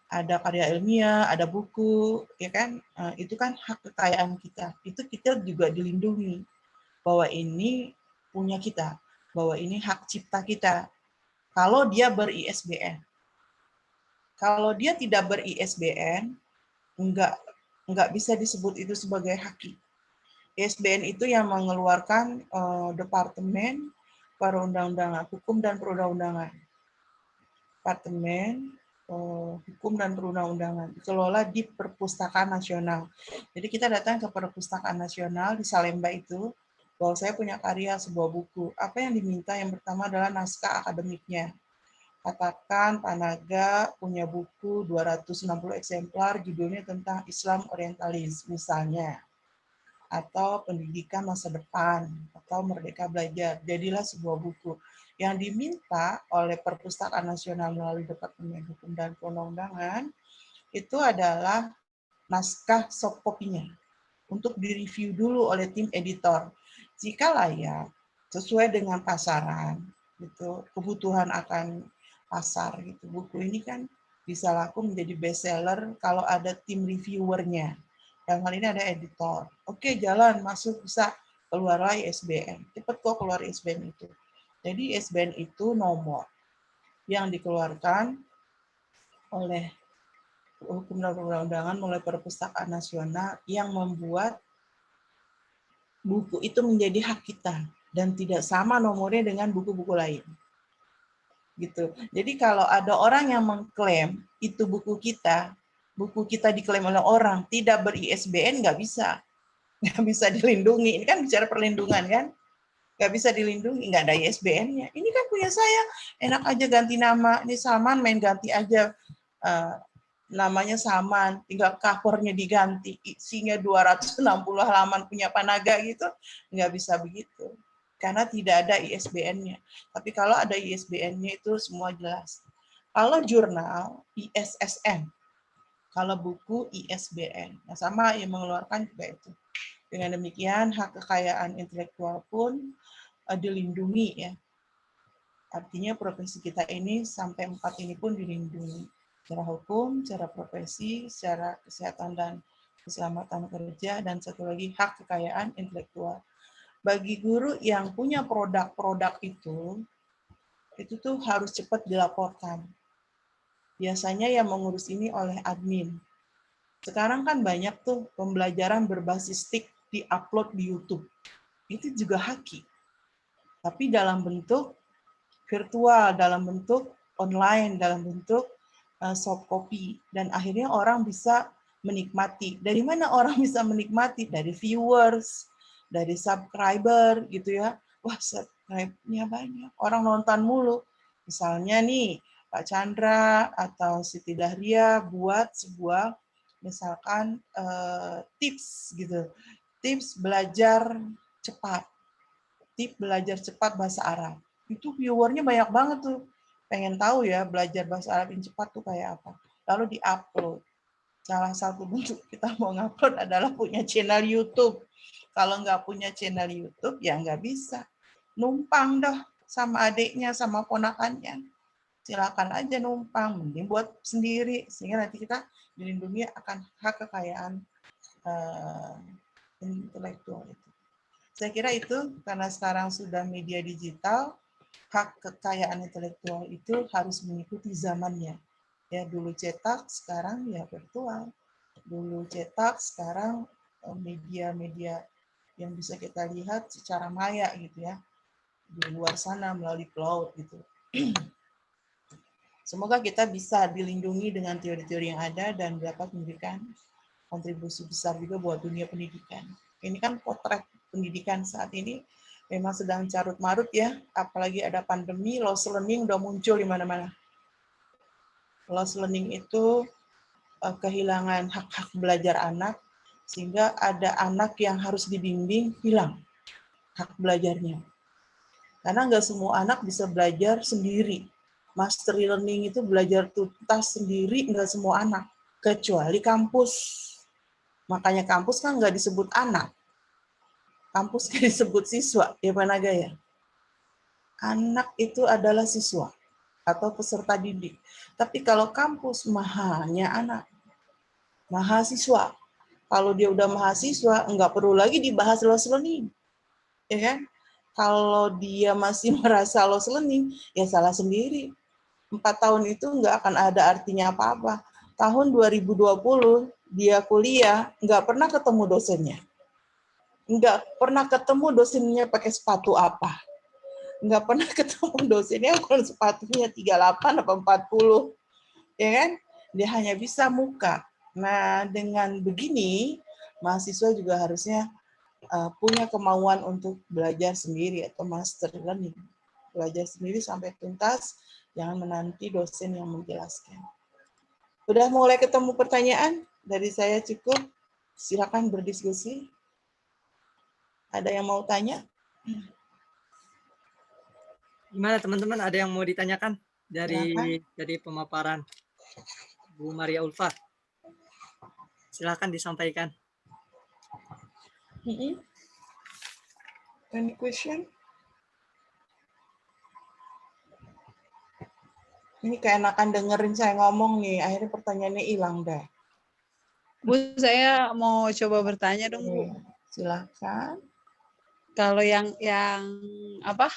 ada karya ilmiah, ada buku, ya kan? Itu kan hak kekayaan kita. Itu kita juga dilindungi. Bahwa ini punya kita. Bahwa ini hak cipta kita. Kalau dia ber-ISBN. Kalau dia tidak ber-ISBN, enggak bisa disebut itu sebagai haki. ISBN itu yang mengeluarkan Departemen Perundang-undangan, Hukum dan Perundang-undangan. Departemen Hukum dan Perundang-undangan dikelola di Perpustakaan Nasional. Jadi kita datang ke Perpustakaan Nasional di Salemba itu, bahwa saya punya karya sebuah buku. Apa yang diminta? Yang pertama adalah naskah akademiknya. Katakan Pak Naga punya buku 260 eksemplar, judulnya tentang Islam Orientalis misalnya, atau pendidikan masa depan, atau Merdeka Belajar. Jadilah sebuah buku. Yang diminta oleh Perpustakaan Nasional melalui Departemen Hukum dan Perundang-undangan itu adalah naskah soft copy-nya untuk direview dulu oleh tim editor. Jika layak, sesuai dengan pasaran, gitu, kebutuhan akan pasar, gitu. Buku ini kan bisa laku menjadi bestseller kalau ada tim reviewernya. Yang kali ini ada editor. Oke, jalan, masuk, bisa keluarlah ISBN. Cepat kok keluar ISBN itu. Jadi ISBN itu nomor yang dikeluarkan oleh hukum dan perundang-undangan melalui Perpustakaan Nasional yang membuat buku itu menjadi hak kita dan tidak sama nomornya dengan buku-buku lain. Gitu. Jadi kalau ada orang yang mengklaim itu buku kita diklaim oleh orang, tidak ber-ISBN nggak bisa dilindungi. Ini kan bicara perlindungan kan, nggak bisa dilindungi, nggak ada ISBN-nya. Ini kan punya saya, enak aja ganti nama. Ini Salman main ganti aja namanya Salman, tinggal covernya diganti, isinya 260 halaman punya Panaga gitu, nggak bisa begitu. Karena tidak ada ISBN-nya. Tapi kalau ada ISBN-nya itu semua jelas. Kalau jurnal, ISSN. Kalau buku, ISBN. Nah, sama yang mengeluarkan juga itu. Dengan demikian, hak kekayaan intelektual pun dilindungi ya. Artinya profesi kita ini sampai 4 ini pun dilindungi. Secara hukum, secara profesi, secara kesehatan dan keselamatan kerja, dan satu lagi hak kekayaan intelektual. Bagi guru yang punya produk-produk itu tuh harus cepat dilaporkan. Biasanya yang mengurus ini oleh admin. Sekarang kan banyak tuh pembelajaran berbasis TIK di-upload di YouTube. Itu juga haki. Tapi dalam bentuk virtual, dalam bentuk online, dalam bentuk soft copy. Dan akhirnya orang bisa menikmati. Dari mana orang bisa menikmati? Dari viewers, dari subscriber gitu ya. Wah, subscribe-nya banyak. Orang nonton mulu. Misalnya nih, Pak Chandra atau Siti Dahria buat sebuah misalkan tips gitu. Tips belajar cepat. Tips belajar cepat bahasa Arab. Itu viewernya banyak banget tuh. Pengen tahu ya belajar bahasa Arab yang cepat tuh kayak apa. Lalu di-upload. Salah satu bentuk kita mau ngupload adalah punya channel YouTube. Kalau nggak punya channel YouTube, ya nggak bisa. Numpang dah sama adiknya, sama ponakannya. Silakan aja numpang. Mending buat sendiri. Sehingga nanti kita dilindungi akan hak kekayaan intelektual itu. Saya kira itu, karena sekarang sudah media digital, hak kekayaan intelektual itu harus mengikuti zamannya. Ya, dulu cetak, sekarang ya virtual. Dulu cetak, sekarang media-media yang bisa kita lihat secara maya gitu ya, di luar sana melalui cloud gitu. Semoga kita bisa dilindungi dengan teori-teori yang ada dan dapat memberikan kontribusi besar juga buat dunia pendidikan. Ini kan potret pendidikan saat ini memang sedang carut marut ya, apalagi ada pandemi, lost learning udah muncul di mana-mana. Lost learning itu kehilangan hak-hak belajar anak, sehingga ada anak yang harus dibimbing hilang hak belajarnya. Karena nggak semua anak bisa belajar sendiri. Mastery learning itu belajar tuntas sendiri, nggak semua anak. Kecuali kampus. Makanya kampus kan nggak disebut anak. Kampus nggak disebut siswa, ya Panaga ya. Anak itu adalah siswa atau peserta didik. Tapi kalau kampus, mahanya anak. Mahasiswa. Kalau dia udah mahasiswa, nggak perlu lagi dibahas lost learning. Ya kan? Kalau dia masih merasa lost learning, ya salah sendiri. 4 tahun itu nggak akan ada artinya apa-apa. Tahun 2020, dia kuliah, nggak pernah ketemu dosennya. Nggak pernah ketemu dosennya pakai sepatu apa. Nggak pernah ketemu dosennya kalau sepatunya 38 atau 40. Ya kan? Dia hanya bisa muka. Nah, dengan begini, mahasiswa juga harusnya punya kemauan untuk belajar sendiri atau master learning. Belajar sendiri sampai tuntas, jangan menanti dosen yang menjelaskan. Udah mulai ketemu pertanyaan? Dari saya cukup. Silakan berdiskusi. Ada yang mau tanya? Gimana teman-teman, ada yang mau ditanyakan dari pemaparan Bu Maria Ulfa? Silakan disampaikan. Any question? Ini keenakan dengerin saya ngomong nih, akhirnya pertanyaannya hilang dah. Bu, saya mau coba bertanya dong, Bu. Silakan. Kalau yang apa?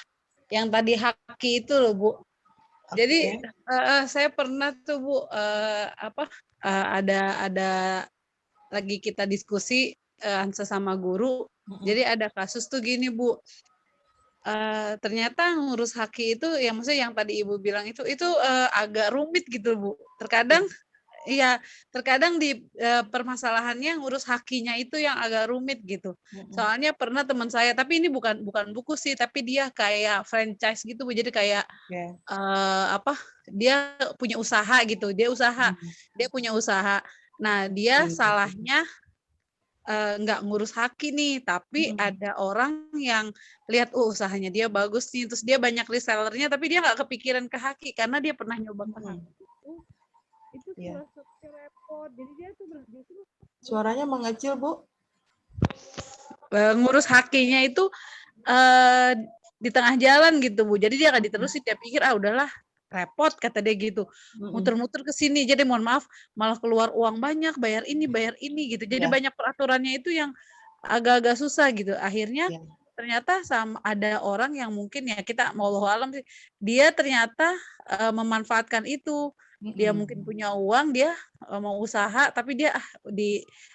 Yang tadi haki itu loh, Bu. Jadi saya pernah tuh, Bu, ada lagi kita diskusi sesama guru. Jadi ada kasus tuh gini Bu, ternyata ngurus haki itu ya maksudnya yang tadi Ibu bilang itu agak rumit gitu Bu. Terkadang iya, terkadang di permasalahannya ngurus hakinya itu yang agak rumit gitu. Soalnya pernah teman saya, tapi ini bukan buku sih, tapi dia kayak franchise gitu Bu. Jadi kayak Oke. dia punya usaha gitu. Dia punya usaha. Nah, dia salahnya nggak ngurus haki nih, tapi ada orang yang lihat usahanya dia bagus nih, terus dia banyak resellernya, tapi dia nggak kepikiran ke haki karena dia pernah nyoba ke haki itu Iya. sudah repot. Jadi dia tuh justru Suaranya mengecil, Bu. ngurus hakinya itu di tengah jalan gitu Bu. Jadi dia nggak diterusin, dia pikir udahlah repot kata dia gitu. Muter-muter ke sini. Jadi mohon maaf malah keluar uang banyak, bayar ini gitu. Jadi Ya. banyak peraturannya itu yang agak-agak susah gitu. Akhirnya Ya. ternyata ada orang yang mungkin ya kita wallahu alam sih, dia ternyata memanfaatkan itu. Dia mungkin punya uang, dia mau usaha, tapi dia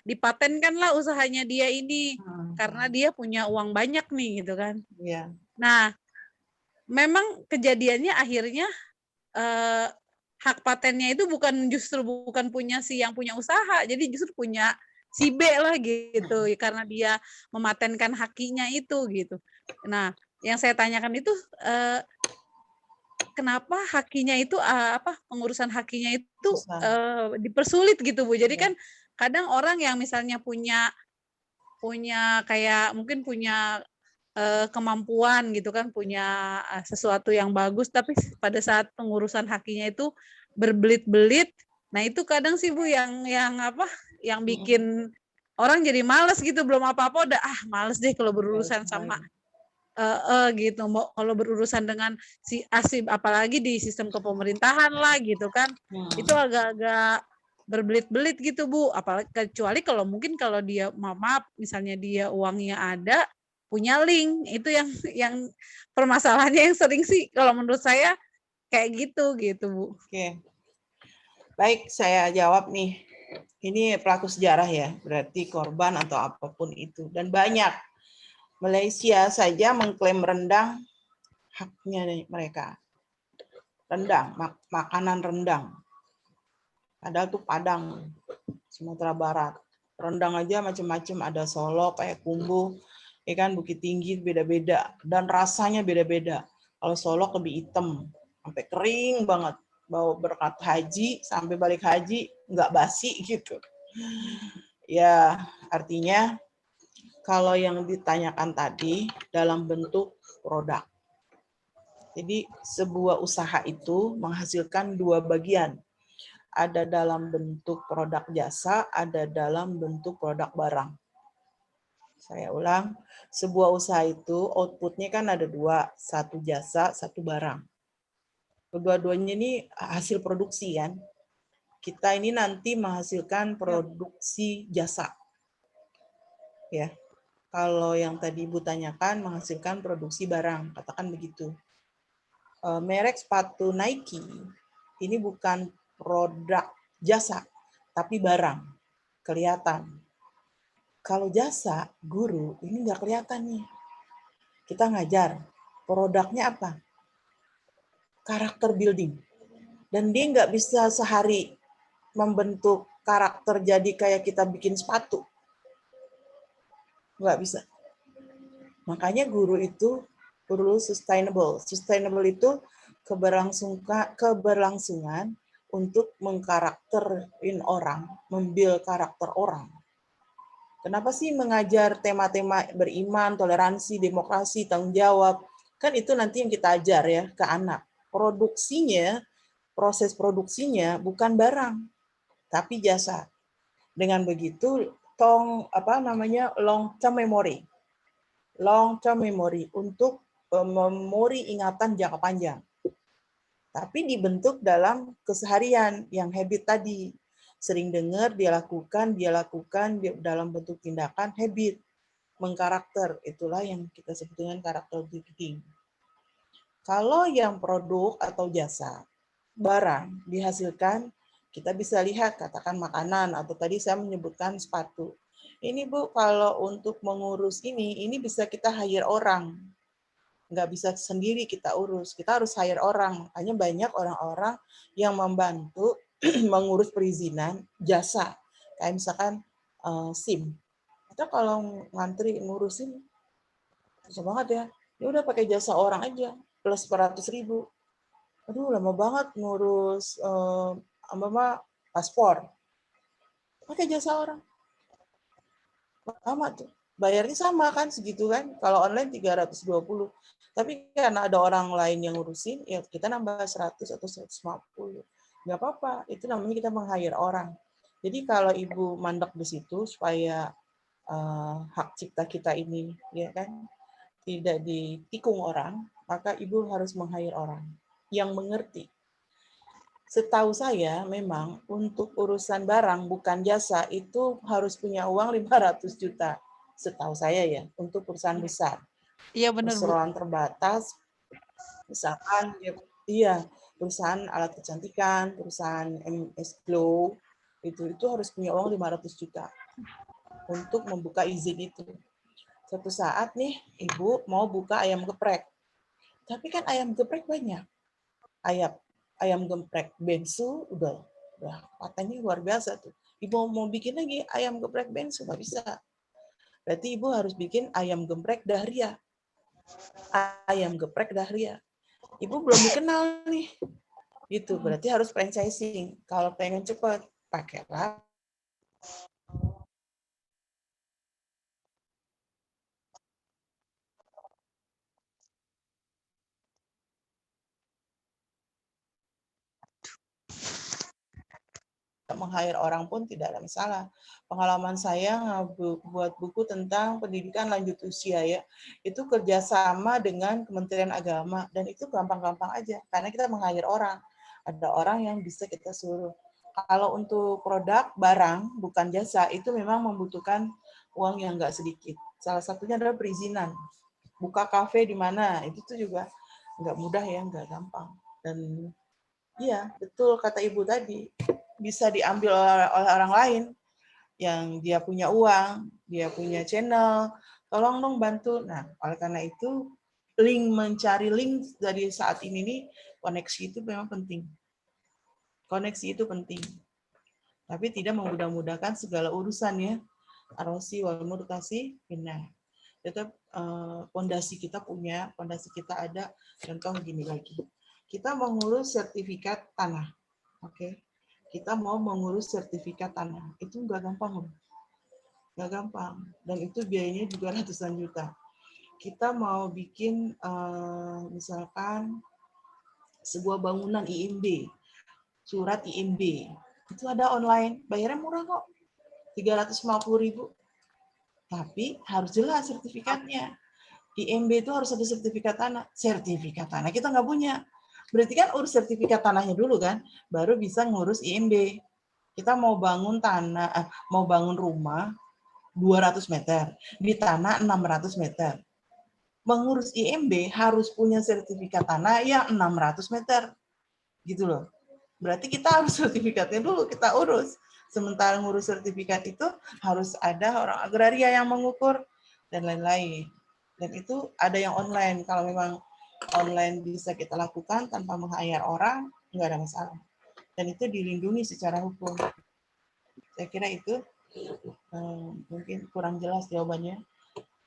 dipatenkan lah usahanya dia ini karena dia punya uang banyak nih gitu kan. Iya. Nah, memang kejadiannya akhirnya hak patennya itu bukan punya si yang punya usaha, jadi justru punya si B lah gitu, karena dia mematenkan hakinya itu gitu. Nah, yang saya tanyakan itu kenapa hakinya itu pengurusan hakinya itu dipersulit gitu Bu. Jadi kan kadang orang yang misalnya punya kayak mungkin punya kemampuan gitu kan, punya sesuatu yang bagus, tapi pada saat pengurusan hakinya itu berbelit-belit. Nah, itu kadang sih Bu yang bikin orang jadi males gitu, belum apa-apa udah males deh kalau berurusan sama gitu. Mau kalau berurusan dengan si asib, apalagi di sistem kepemerintahan lah gitu kan. Itu agak-agak berbelit-belit gitu Bu. Apalagi kecuali kalau mungkin kalau dia maaf misalnya dia uangnya ada, punya link, itu yang permasalahannya yang sering sih kalau menurut saya kayak gitu Bu. Oke. Baik, saya jawab nih. Ini pelaku sejarah ya, berarti korban atau apapun itu. Dan banyak. Malaysia saja mengklaim rendang haknya mereka. Rendang, makanan rendang. Padahal tuh Padang, Sumatera Barat. Rendang aja macam-macam, ada Solo, Payakumbuh, ya kan, Bukit Tinggi beda-beda dan rasanya beda-beda. Kalau Solo lebih hitam, sampai kering banget. Bawa berkat haji sampai balik haji nggak basi gitu. Ya, artinya kalau yang ditanyakan tadi dalam bentuk produk. Jadi sebuah usaha itu menghasilkan dua bagian. Ada dalam bentuk produk jasa, ada dalam bentuk produk barang. Saya ulang, sebuah usaha itu outputnya kan ada dua, satu jasa, satu barang. Kedua-duanya ini hasil produksi kan. Kita ini nanti menghasilkan produksi jasa. Ya. Kalau yang tadi Ibu tanyakan menghasilkan produksi barang, katakan begitu. Merek sepatu Nike ini bukan produk jasa, tapi barang, kelihatan. Kalau jasa, guru, ini nggak kelihatan nih. Kita ngajar, produknya apa? Karakter building. Dan dia nggak bisa sehari membentuk karakter jadi kayak kita bikin sepatu. Nggak bisa. Makanya guru itu perlu sustainable. Sustainable itu keberlangsungan untuk mengkarakterin orang, membuild karakter orang. Kenapa sih mengajar tema-tema beriman, toleransi, demokrasi, tanggung jawab? Kan itu nanti yang kita ajar ya ke anak. Produksinya, proses produksinya bukan barang, tapi jasa. Dengan begitu, long term memory. Long term memory untuk memori ingatan jangka panjang. Tapi dibentuk dalam keseharian yang habit tadi. Sering dengar, dia lakukan dalam bentuk tindakan habit. Mengkarakter, itulah yang kita sebut dengan karakter building. Kalau yang produk atau jasa, barang dihasilkan Kita bisa lihat, katakan makanan, atau tadi saya menyebutkan sepatu. Ini Bu, kalau untuk mengurus ini bisa kita hire orang. Nggak bisa sendiri kita urus, kita harus hire orang. Makanya banyak orang-orang yang membantu mengurus perizinan jasa. Kayak misalkan SIM. Kita kalau ngantri ngurusin, susah banget ya. Ya udah pakai jasa orang aja, plus 400.000. Aduh, lama banget ngurus paspor. Pakai jasa orang. Lama tuh. Bayarnya sama kan, segitu kan. Kalau online 320. Tapi karena ada orang lain yang ngurusin, ya kita nambah 100 atau 150. Nggak apa-apa, itu namanya kita meng-hire orang. Jadi kalau Ibu mandek di situ supaya hak cipta kita ini ya kan tidak ditikung orang, maka Ibu harus meng-hire orang yang mengerti. Setahu saya memang untuk urusan barang bukan jasa itu harus punya uang 500 juta. Setahu saya ya, untuk perusahaan besar. Iya benar, Bu. Perseroan terbatas, misalkan iya, perusahaan alat kecantikan, perusahaan MS Glow, itu harus punya uang 500 juta untuk membuka izin itu. Suatu saat nih, Ibu mau buka ayam geprek. Tapi kan ayam geprek banyak. Ayam geprek bensu udah katanya luar biasa tuh. Ibu mau bikin lagi ayam geprek bensu nggak bisa. Berarti Ibu harus bikin ayam geprek dahria. Ayam geprek dahria. Ibu belum dikenal nih. Gitu, berarti harus franchising. Kalau pengen cepat, pakailah meng-hire orang pun tidak ada masalah. Pengalaman saya buat buku tentang pendidikan lanjut usia ya, itu kerjasama dengan Kementerian Agama dan itu gampang-gampang aja karena kita meng-hire orang. Ada orang yang bisa kita suruh. Kalau untuk produk barang bukan jasa itu memang membutuhkan uang yang nggak sedikit. Salah satunya adalah perizinan. Buka kafe di mana itu tuh juga nggak mudah ya, nggak gampang. Dan iya betul kata Ibu tadi. Bisa diambil oleh orang lain yang dia punya uang, dia punya channel, tolong dong bantu. Nah, oleh karena itu mencari link dari saat ini nih, koneksi itu memang penting. Koneksi itu penting. Tapi tidak memudah-mudahkan segala urusan ya. Arosi wal murtasi benar. Tetap fondasi kita punya, fondasi kita ada. Contoh gini lagi. Kita mengurus sertifikat tanah. Oke. Kita mau mengurus sertifikat tanah. Itu nggak gampang loh. Nggak gampang. Dan itu biayanya juga ratusan juta. Kita mau bikin misalkan sebuah bangunan IMB, surat IMB. Itu ada online, bayarnya murah kok. 350.000. Tapi harus jelas sertifikatnya. IMB itu harus ada sertifikat tanah. Sertifikat tanah kita nggak punya. Berarti kan urus sertifikat tanahnya dulu kan, baru bisa ngurus IMB. Kita mau bangun mau bangun rumah 200 meter, di tanah 600 meter. Mengurus IMB harus punya sertifikat tanah yang 600 meter. Gitu loh. Berarti kita harus sertifikatnya dulu kita urus. Sementara ngurus sertifikat itu harus ada orang agraria yang mengukur dan lain-lain. Dan itu ada yang online. Kalau memang online bisa kita lakukan tanpa meng-hire orang, nggak ada masalah. Dan itu dilindungi secara hukum. Saya kira itu mungkin kurang jelas jawabannya.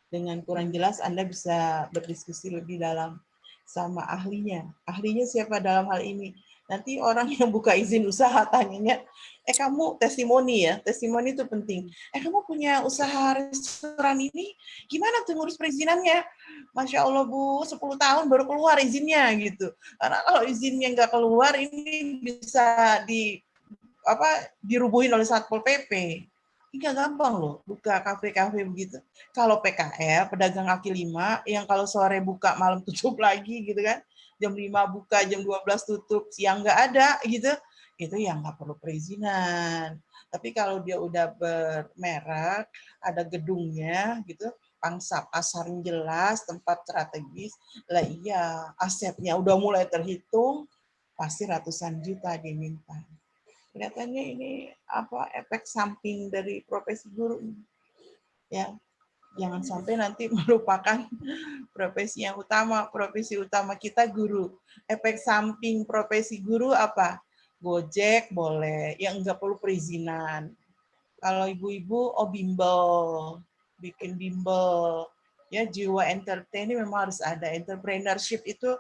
Dengan kurang jelas Anda bisa berdiskusi lebih dalam sama ahlinya. Ahlinya siapa dalam hal ini? Nanti orang yang buka izin usaha tanyanya, kamu testimoni ya, testimoni itu penting. Kamu punya usaha restoran ini, gimana tuh ngurus perizinannya? Masya Allah Bu, 10 tahun baru keluar izinnya gitu. Karena kalau izinnya nggak keluar, ini bisa dirubuhin oleh Satpol PP. Ini nggak gampang loh, buka kafe-kafe begitu. Kalau PKL, pedagang kaki lima, yang kalau sore buka, malam tutup lagi gitu kan. Jam 5 buka, jam 12 tutup, siang nggak ada gitu. Itu yang nggak perlu perizinan. Tapi kalau dia udah bermerek, ada gedungnya gitu, pangsa pasarnya jelas, tempat strategis, lah iya, asetnya udah mulai terhitung, pasti ratusan juta diminta. Kelihatannya ini apa efek samping dari profesi guru. Ya, jangan sampai nanti melupakan profesi yang utama. Profesi utama kita guru. Efek samping profesi guru apa? Gojek boleh, yang enggak perlu perizinan. Kalau ibu-ibu, bimbel, bikin bimbel. Ya, jiwa entertain ini memang harus ada. Entrepreneurship itu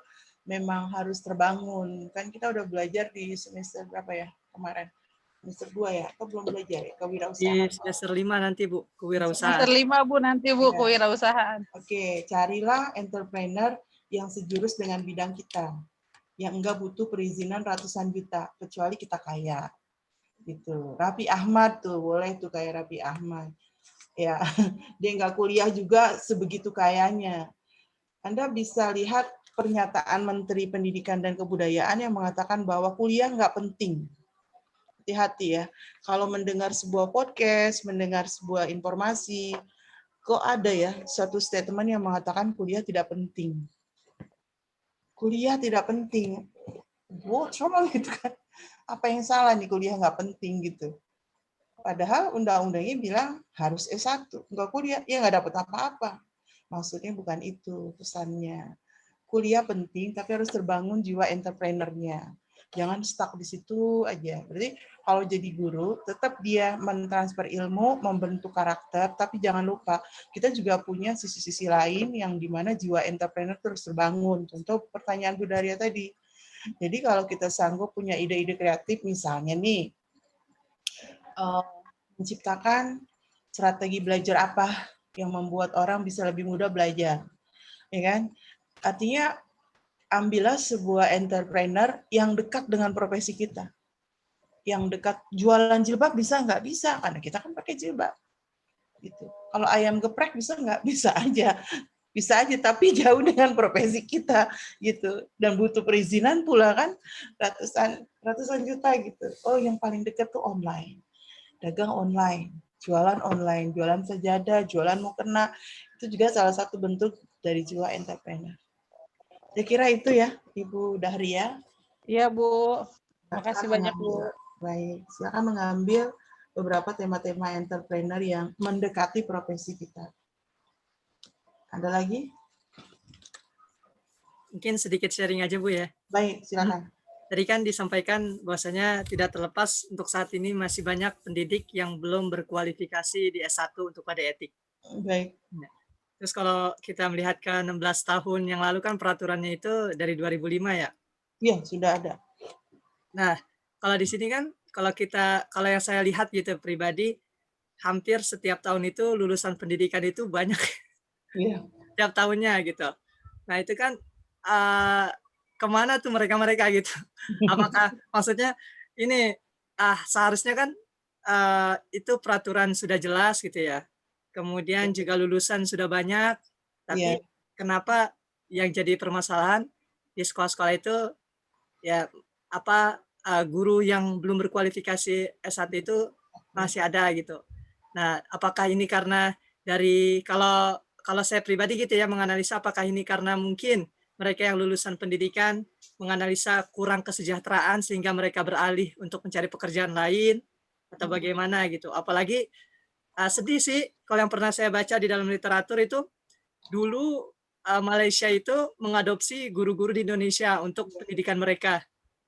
memang harus terbangun. Kan kita udah belajar di semester berapa ya kemarin? Semester 2 ya? Atau belum belajar ya? Di Kewirausahaan. semester 5 nanti Bu, Semester kewirausahaan. 5 Bu nanti Bu, Ya. kewirausahaan. Oke, carilah entrepreneur yang sejurus dengan bidang kita. Yang enggak butuh perizinan ratusan juta, kecuali kita kaya. Gitu. Raffi Ahmad tuh, boleh tuh kayak Raffi Ahmad. Ya, dia nggak kuliah juga sebegitu kayanya. Anda bisa lihat pernyataan Menteri Pendidikan dan Kebudayaan yang mengatakan bahwa kuliah nggak penting. Hati-hati ya. Kalau mendengar sebuah podcast, mendengar sebuah informasi, kok ada ya suatu statement yang mengatakan kuliah tidak penting. Kuliah tidak penting. Coba gitu kan. Apa yang salah nih kuliah nggak penting gitu. Padahal undang-undangnya bilang harus S1. Nggak kuliah, ya nggak dapat apa-apa. Maksudnya bukan itu pesannya. Kuliah penting, tapi harus terbangun jiwa entrepreneurnya. Jangan stuck di situ aja. Berarti kalau jadi guru, tetap dia mentransfer ilmu, membentuk karakter, tapi jangan lupa, kita juga punya sisi-sisi lain yang dimana jiwa entrepreneur terus terbangun. Contoh pertanyaan Bu Daria tadi. Jadi kalau kita sanggup punya ide-ide kreatif, misalnya nih, menciptakan strategi belajar apa yang membuat orang bisa lebih mudah belajar, ya kan? Artinya ambillah sebuah entrepreneur yang dekat dengan profesi kita, yang dekat. Jualan jilbab bisa nggak? Bisa, karena kita kan pakai jilbab. Gitu. Kalau ayam geprek bisa nggak? Bisa aja. Bisa aja, tapi jauh dengan profesi kita gitu, dan butuh perizinan pula kan, ratusan juta gitu. Oh, yang paling dekat tuh online, dagang online, jualan sajadah, jualan mukena, itu juga salah satu bentuk dari jiwa entrepreneur. Saya kira itu ya, Ibu Dahria. Iya Bu, makasih banyak Bu. Baik, silakan mengambil beberapa tema-tema entrepreneur yang mendekati profesi kita. Ada lagi? Mungkin sedikit sharing aja Bu ya. Baik, silakan. Tadi kan disampaikan bahwasanya tidak terlepas untuk saat ini masih banyak pendidik yang belum berkualifikasi di S1 untuk pada etik. Baik. Terus kalau kita melihat ke 16 tahun yang lalu kan peraturannya itu dari 2005 ya? Iya, sudah ada. Nah, kalau di sini kan kalau yang saya lihat gitu pribadi, hampir setiap tahun itu lulusan pendidikan itu banyak. Iya. Setiap tahunnya gitu. Nah, itu kan kemana tuh mereka gitu? Apakah maksudnya ini seharusnya kan itu peraturan sudah jelas gitu ya. Kemudian juga lulusan sudah banyak, tapi kenapa yang jadi permasalahan di sekolah-sekolah itu ya guru yang belum berkualifikasi S1 itu masih ada gitu. Nah, apakah ini karena dari kalau saya pribadi gitu ya menganalisa, apakah ini karena mungkin mereka yang lulusan pendidikan menganalisa kurang kesejahteraan sehingga mereka beralih untuk mencari pekerjaan lain atau bagaimana gitu. Apalagi sedih sih kalau yang pernah saya baca di dalam literatur itu dulu Malaysia itu mengadopsi guru-guru di Indonesia untuk pendidikan mereka.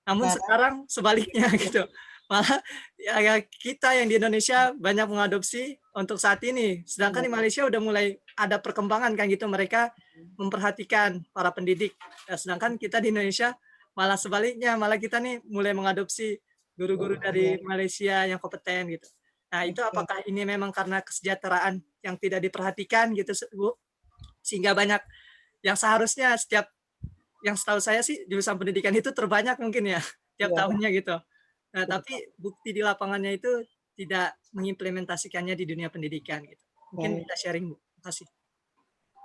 Namun sekarang sebaliknya gitu. Malah ya kita yang di Indonesia banyak mengadopsi untuk saat ini. Sedangkan di Malaysia udah mulai ada perkembangan kan gitu, mereka memperhatikan para pendidik. Ya, sedangkan kita di Indonesia malah sebaliknya, malah kita nih mulai mengadopsi guru-guru dari Malaysia yang kompeten gitu. Nah, itu apakah ini memang karena kesejahteraan yang tidak diperhatikan gitu, Bu? Sehingga banyak yang seharusnya yang setahu saya sih jurusan pendidikan itu terbanyak mungkin ya tiap tahunnya gitu. Nah, tapi bukti di lapangannya itu tidak mengimplementasikannya di dunia pendidikan gitu. Mungkin kita sharing, Bu. Terima kasih.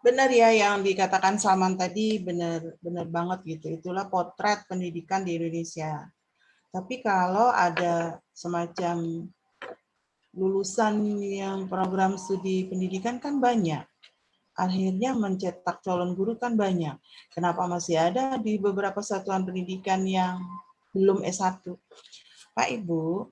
Benar ya yang dikatakan Salman tadi, benar banget gitu. Itulah potret pendidikan di Indonesia. Tapi kalau ada semacam lulusan yang program studi pendidikan kan banyak. Akhirnya mencetak calon guru kan banyak. Kenapa masih ada di beberapa satuan pendidikan yang belum S1? Pak Ibu,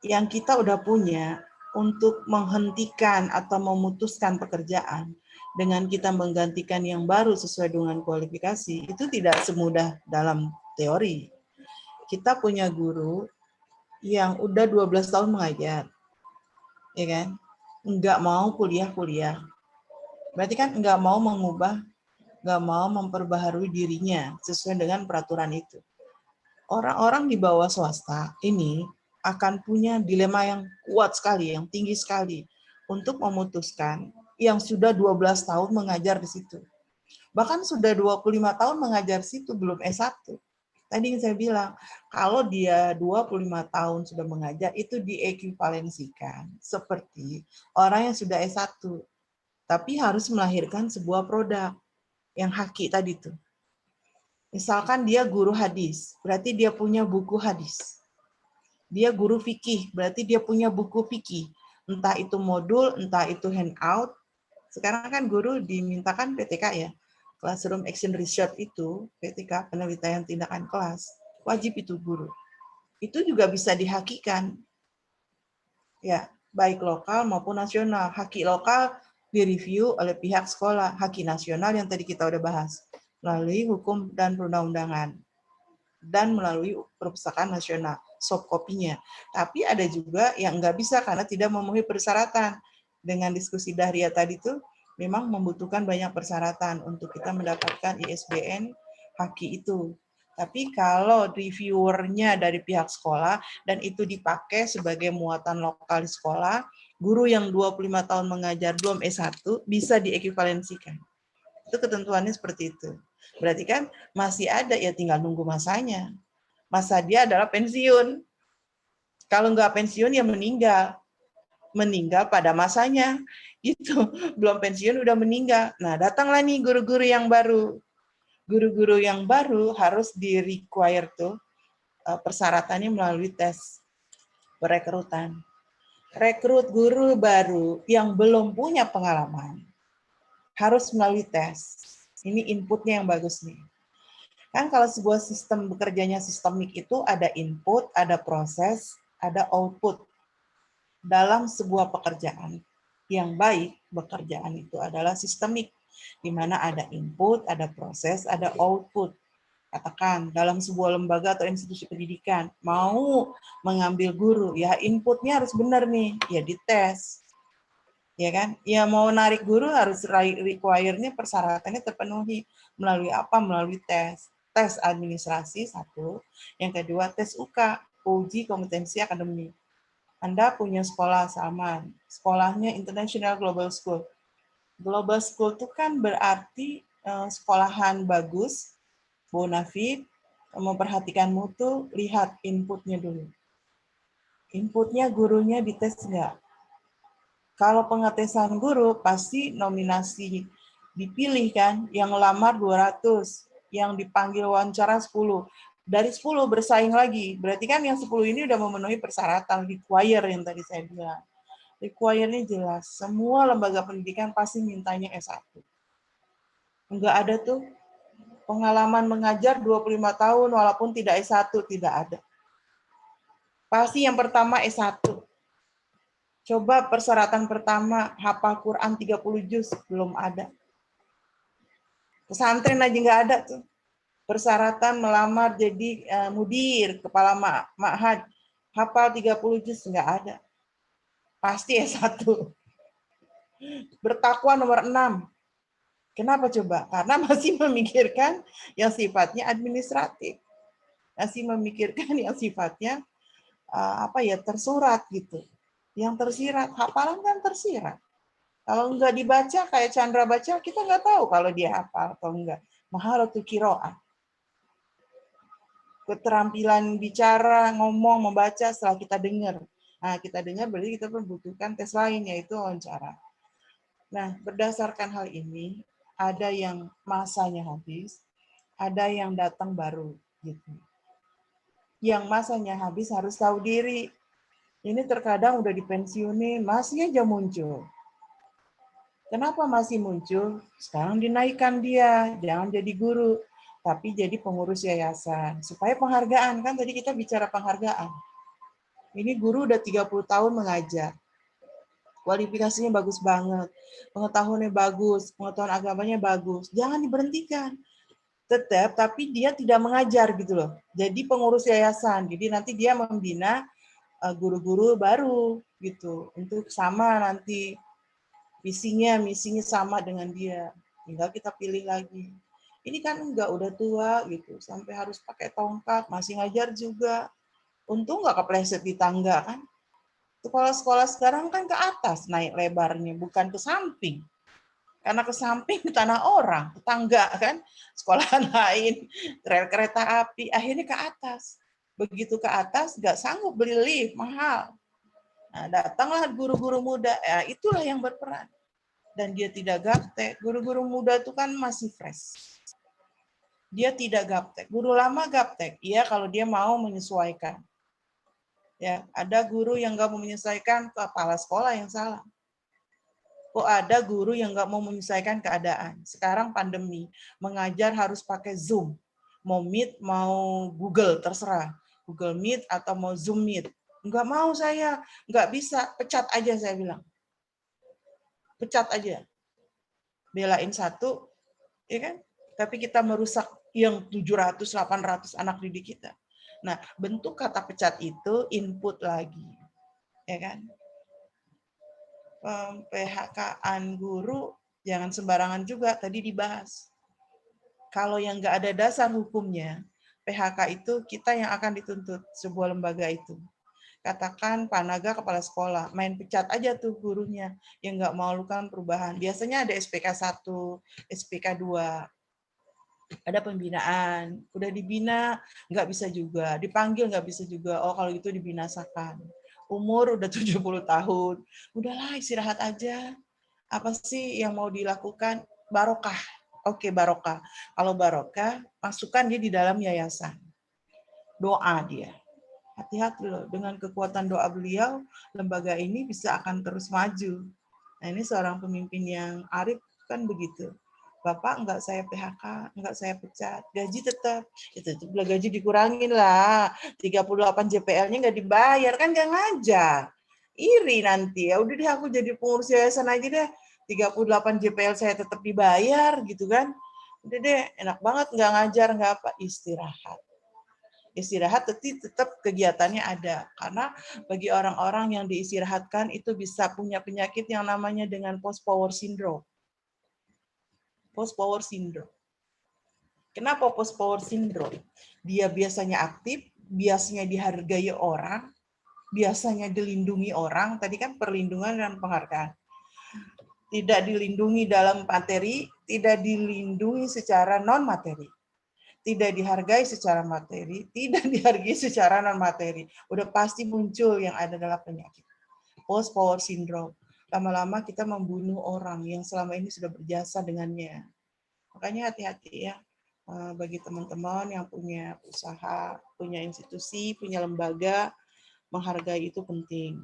yang kita udah punya untuk menghentikan atau memutuskan pekerjaan dengan kita menggantikan yang baru sesuai dengan kualifikasi, itu tidak semudah dalam teori. Kita punya guru yang udah 12 tahun mengajar, ya kan? Nggak mau kuliah-kuliah. Berarti kan nggak mau mengubah, nggak mau memperbaharui dirinya sesuai dengan peraturan itu. Orang-orang di bawah swasta ini akan punya dilema yang kuat sekali, yang tinggi sekali untuk memutuskan yang sudah 12 tahun mengajar di situ. Bahkan sudah 25 tahun mengajar situ belum S1. Tadi yang saya bilang, kalau dia 25 tahun sudah mengajar, itu diekuivalensikan seperti orang yang sudah S1. Tapi harus melahirkan sebuah produk yang haki tadi tuh. Misalkan dia guru hadis, berarti dia punya buku hadis. Dia guru fikih, berarti dia punya buku fikih. Entah itu modul, entah itu handout. Sekarang kan guru dimintakan PTK ya. Classroom Action Research itu, PTK, penelitian tindakan kelas, wajib itu guru. Itu juga bisa dihakikan. Ya, baik lokal maupun nasional. Haki lokal direview oleh pihak sekolah. Haki nasional yang tadi kita udah bahas. Melalui hukum dan perundang-undangan. Dan melalui perpustakaan nasional, soft copy-nya. Tapi ada juga yang nggak bisa karena tidak memenuhi persyaratan. Dengan diskusi Dahria tadi tuh, memang membutuhkan banyak persyaratan untuk kita mendapatkan ISBN haki itu. Tapi kalau reviewernya dari pihak sekolah dan itu dipakai sebagai muatan lokal di sekolah, guru yang 25 tahun mengajar belum S1 bisa diekuivalensikan. Itu ketentuannya seperti itu. Berarti kan masih ada, ya tinggal nunggu masanya. Masa dia adalah pensiun. Kalau nggak pensiun ya meninggal. Meninggal pada masanya. Gitu. Belum pensiun udah meninggal. Nah, datanglah nih guru-guru yang baru. Guru-guru yang baru harus di-require tuh persyaratannya melalui tes perekrutan. Rekrut guru baru yang belum punya pengalaman harus melalui tes. Ini inputnya yang bagus nih. Kan kalau sebuah sistem bekerjanya sistemik itu ada input, ada proses, ada output. Dalam sebuah pekerjaan yang baik, pekerjaan itu adalah sistemik, di mana ada input, ada proses, ada output. Katakan dalam sebuah lembaga atau institusi pendidikan, mau mengambil guru, ya inputnya harus benar nih, ya dites. Ya kan? Ya mau narik guru harus require-nya persyaratannya terpenuhi. Melalui apa? Melalui tes. Tes administrasi satu, yang kedua tes UK, uji kompetensi akademik. Anda punya sekolah Salman, sekolahnya International Global School. Global School itu kan berarti sekolahan bagus, bonafide, memperhatikan mutu, lihat inputnya dulu. Inputnya gurunya dites nggak? Kalau pengetesan guru, pasti nominasi dipilih kan, yang lamar 200, yang dipanggil wawancara 10. Dari 10 bersaing lagi, berarti kan yang 10 ini udah memenuhi persyaratan require yang tadi saya bilang. Require-nya jelas, semua lembaga pendidikan pasti mintanya S1. Enggak ada tuh pengalaman mengajar 25 tahun walaupun tidak S1, tidak ada. Pasti yang pertama S1. Coba persyaratan pertama, hafal Quran 30 juz, belum ada. Pesantren aja nggak ada tuh. Persyaratan melamar jadi mudir, kepala ma'had, hafal 30 juz, nggak ada. Pasti S1. Bertakwa nomor 6. Kenapa coba? Karena masih memikirkan yang sifatnya administratif. Masih memikirkan yang sifatnya tersurat gitu. Yang tersirat, hafalan kan tersirat. Kalau nggak dibaca kayak Chandra baca, kita nggak tahu kalau dia hafal atau enggak. Maharatul qiraah. Keterampilan bicara, ngomong, membaca setelah kita dengar. Nah, kita dengar berarti kita membutuhkan tes lain, yaitu wawancara. Nah, berdasarkan hal ini, ada yang masanya habis, ada yang datang baru. Gitu. Yang masanya habis harus tahu diri. Ini terkadang udah dipensiunin, masih aja muncul. Kenapa masih muncul? Sekarang dinaikkan dia, jangan jadi guru. tapi jadi pengurus yayasan. Supaya penghargaan, kan tadi kita bicara penghargaan. Ini guru udah 30 tahun mengajar. Kualifikasinya bagus banget. Pengetahuannya bagus, pengetahuan agamanya bagus. Jangan diberhentikan. Tetap, tapi dia tidak mengajar gitu loh. Jadi pengurus yayasan. Jadi nanti dia membina guru-guru baru gitu. Untuk sama nanti misinya sama dengan dia. Tinggal kita pilih lagi. Ini kan enggak, udah tua gitu. Sampai harus pakai tongkat, masih ngajar juga. Untung nggak kepleset di tangga kan. Sekolah-sekolah sekarang kan ke atas naik lebarnya, bukan ke samping. Karena ke samping ke tanah orang, ke tangga kan. Sekolah lain, rel kereta api, akhirnya ke atas. Begitu ke atas, nggak sanggup beli lift, mahal. Nah, datanglah guru-guru muda, ya itulah yang berperan. Dan dia tidak gaptek. Guru-guru muda itu kan masih fresh. Dia tidak gaptek. Guru lama gaptek, iya kalau dia mau menyesuaikan. Ya, ada guru yang nggak mau menyesuaikan, kepala sekolah yang salah. Kok ada guru yang nggak mau menyesuaikan keadaan. Sekarang pandemi, mengajar harus pakai Zoom. Mau Meet, mau Google, terserah. Google Meet atau mau Zoom Meet. Nggak mau saya, nggak bisa, pecat aja saya bilang. Pecat aja. Belain satu, ya kan? Tapi kita merusak yang 700, 800 anak didik kita. Nah, bentuk kata pecat itu input lagi, ya kan? PHK-an guru jangan sembarangan juga, tadi dibahas. Kalau yang nggak ada dasar hukumnya, PHK itu kita yang akan dituntut sebuah lembaga itu. Katakan Pak Naga kepala sekolah, main pecat aja tuh gurunya yang nggak mau lakukan perubahan. Biasanya ada SPK 1, SPK 2. Ada pembinaan, udah dibina nggak bisa juga, dipanggil nggak bisa juga, oh kalau itu dibinasakan. Umur udah 70 tahun, udahlah istirahat aja. Apa sih yang mau dilakukan? Barokah. Oke, barokah. Kalau barokah, masukkan dia di dalam yayasan. Doa dia. Hati-hati loh, dengan kekuatan doa beliau, lembaga ini bisa akan terus maju. Nah ini seorang pemimpin yang arif kan begitu. Bapak enggak saya PHK, enggak saya pecat, gaji tetap. Itu gaji dikurangin lah, 38 JPL-nya enggak dibayar, kan enggak ngajar. Iri nanti, ya udah deh aku jadi pengurus yayasan aja deh, 38 JPL saya tetap dibayar gitu kan. Udah deh, enak banget enggak ngajar, enggak apa, istirahat. Istirahat tetap kegiatannya ada. Karena bagi orang-orang yang diistirahatkan itu bisa punya penyakit yang namanya dengan post-power syndrome. Post-power syndrome. Kenapa post-power syndrome? Dia biasanya aktif, biasanya dihargai orang, biasanya dilindungi orang, tadi kan perlindungan dan penghargaan. Tidak dilindungi dalam materi, tidak dilindungi secara non-materi. Tidak dihargai secara materi, tidak dihargai secara non-materi. Udah pasti muncul yang ada dalam penyakit. Post-power syndrome. Lama-lama kita membunuh orang yang selama ini sudah berjasa dengannya. Makanya hati-hati ya, bagi teman-teman yang punya usaha, punya institusi, punya lembaga, menghargai itu penting.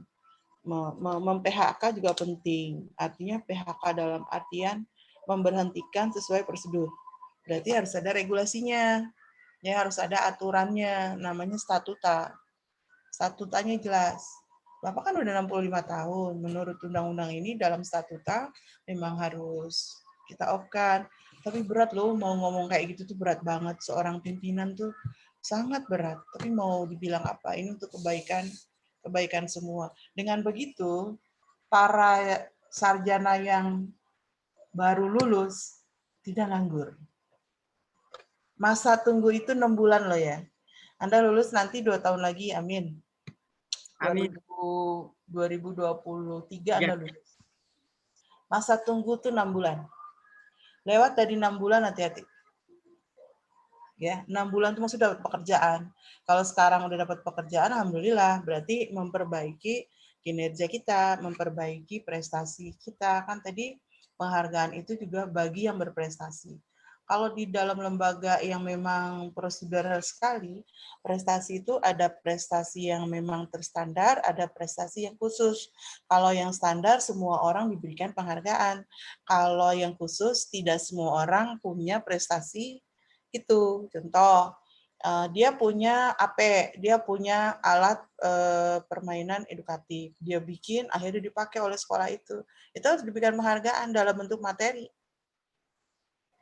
Mem-PHK juga penting. Artinya PHK dalam artian memberhentikan sesuai prosedur. Berarti harus ada regulasinya, ya harus ada aturannya, namanya statuta. Statutanya jelas. Bapak kan udah 65 tahun, menurut undang-undang ini dalam statuta memang harus kita off-kan. Tapi berat loh, mau ngomong kayak gitu tuh berat banget. Seorang pimpinan tuh sangat berat. Tapi mau dibilang apa, ini untuk kebaikan semua. Dengan begitu, para sarjana yang baru lulus tidak nganggur. Masa tunggu itu 6 bulan loh ya. Anda lulus nanti 2 tahun lagi, amin. Amin. 2023 Anda lulus. Masa tunggu itu 6 bulan. Lewat dari 6 bulan hati-hati. Ya, 6 bulan itu maksudnya dapat pekerjaan. Kalau sekarang udah dapat pekerjaan, alhamdulillah, berarti memperbaiki kinerja kita, memperbaiki prestasi kita. Kan tadi penghargaan itu juga bagi yang berprestasi. Kalau di dalam lembaga yang memang prosedural sekali, prestasi itu ada prestasi yang memang terstandar, ada prestasi yang khusus. Kalau yang standar, semua orang diberikan penghargaan. Kalau yang khusus, tidak semua orang punya prestasi itu. Contoh, dia punya AP, dia punya alat permainan edukatif. Dia bikin, akhirnya dipakai oleh sekolah itu. Itu harus diberikan penghargaan dalam bentuk materi.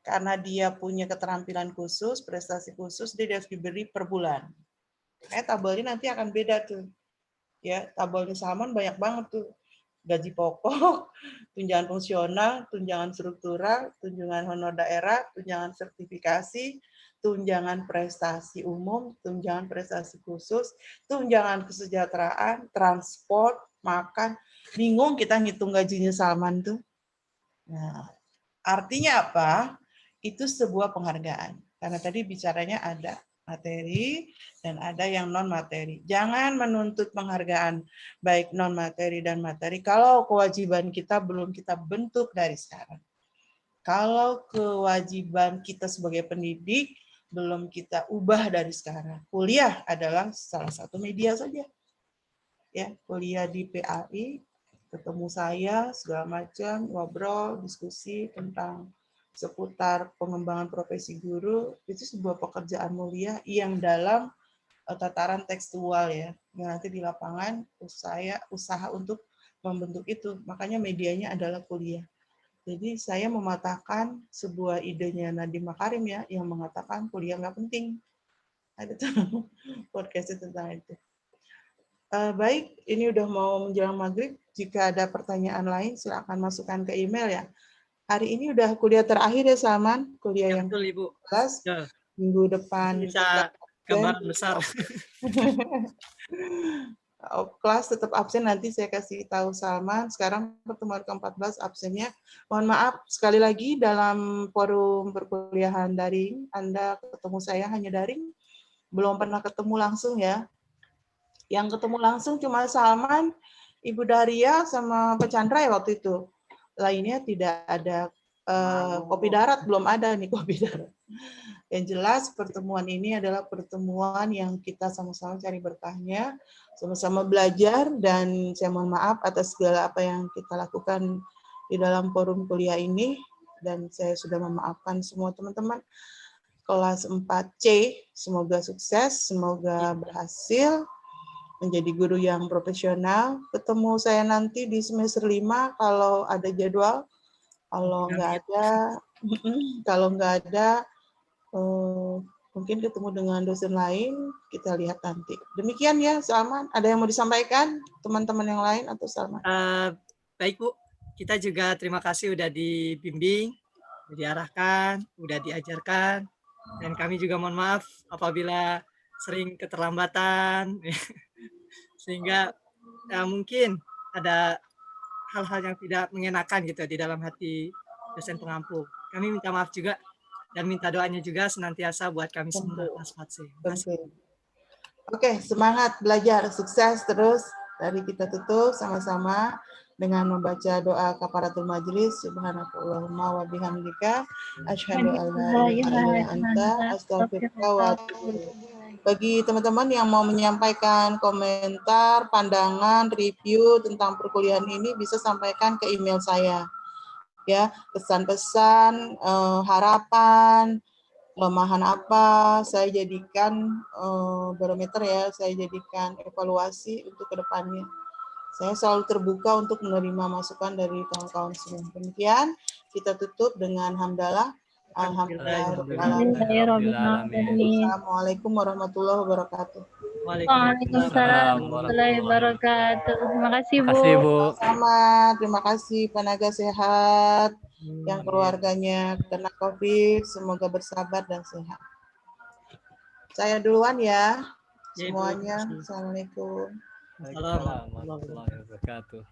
Karena dia punya keterampilan khusus, prestasi khusus, dia harus diberi per bulan. Tabelnya nanti akan beda tuh. Ya, tabelnya Salman banyak banget tuh. Gaji pokok, tunjangan fungsional, tunjangan struktural, tunjangan honor daerah, tunjangan sertifikasi, tunjangan prestasi umum, tunjangan prestasi khusus, tunjangan kesejahteraan, transport, makan. Bingung kita ngitung gajinya Salman tuh. Nah, artinya apa? Itu sebuah penghargaan. Karena tadi bicaranya ada materi dan ada yang non-materi. Jangan menuntut penghargaan baik non-materi dan materi kalau kewajiban kita belum kita bentuk dari sekarang. Kalau kewajiban kita sebagai pendidik belum kita ubah dari sekarang. Kuliah adalah salah satu media saja. Ya, kuliah di PAI, ketemu saya, segala macam, ngobrol, diskusi tentang seputar pengembangan profesi guru, itu sebuah pekerjaan mulia yang dalam tataran tekstual ya. Nanti di lapangan usaha untuk membentuk itu. Makanya medianya adalah kuliah. Jadi saya mematahkan sebuah idenya Nadiem Makarim ya, yang mengatakan kuliah nggak penting. Ada tuh podcastnya tentang itu. Baik, ini udah mau menjelang maghrib. Jika ada pertanyaan lain, silakan masukkan ke email ya. Hari ini udah kuliah terakhir ya, Salman. Kuliah yang betul, Ibu. kelas Ya. minggu depan. Bisa gambaran besar. Kelas tetap absen, nanti saya kasih tahu Salman. Sekarang pertemuan ke-14 absennya. Mohon maaf, sekali lagi dalam forum perkuliahan daring, Anda ketemu saya hanya daring, belum pernah ketemu langsung ya. Yang ketemu langsung cuma Salman, Ibu Daria, sama Pak Chandra ya waktu itu. Lainnya tidak ada. Kopi darat belum ada nih, kopi darat. Yang jelas pertemuan ini adalah pertemuan yang kita sama-sama cari berkahnya, sama-sama belajar, dan saya mohon maaf atas segala apa yang kita lakukan di dalam forum kuliah ini, dan saya sudah memaafkan semua teman-teman. Kelas 4C, semoga sukses, semoga berhasil menjadi guru yang profesional. Ketemu saya nanti di semester 5 kalau ada jadwal. Kalau nggak ada, mungkin ketemu dengan dosen lain, kita lihat nanti. Demikian ya, Salman. Ada yang mau disampaikan teman-teman yang lain atau Salman? Baik, Bu. Kita juga terima kasih udah dibimbing, udah diarahkan, udah diajarkan. Dan kami juga mohon maaf apabila sering keterlambatan, sehingga mungkin ada hal-hal yang tidak mengenakan gitu di dalam hati dosen pengampu. Kami minta maaf juga dan minta doanya juga senantiasa buat kami semua. Oke, semangat belajar, sukses terus. Dari kita tutup sama-sama dengan membaca doa kafaratul majelis. Subhanakallahumma wa bihamdika asyhadu an la ilaha illa anta astaghfiruka wa atubu ilaik. Bagi teman-teman yang mau menyampaikan komentar, pandangan, review tentang perkuliahan ini bisa sampaikan ke email saya. Ya, pesan-pesan, harapan, kelemahan apa, saya jadikan barometer ya, saya jadikan evaluasi untuk kedepannya. Saya selalu terbuka untuk menerima masukan dari kawan-kawan semua. Demikian, kita tutup dengan hamdalah. Assalamualaikum warahmatullahi wabarakatuh. Waalaikumsalam warahmatullahi wabarakatuh. Terima kasih, Bu. Sama, terima kasih Pak Naga, sehat. Yang keluarganya kena COVID, semoga bersabar dan sehat. Saya duluan ya, semuanya. Assalamualaikum. Waalaikumsalam warahmatullahi wabarakatuh.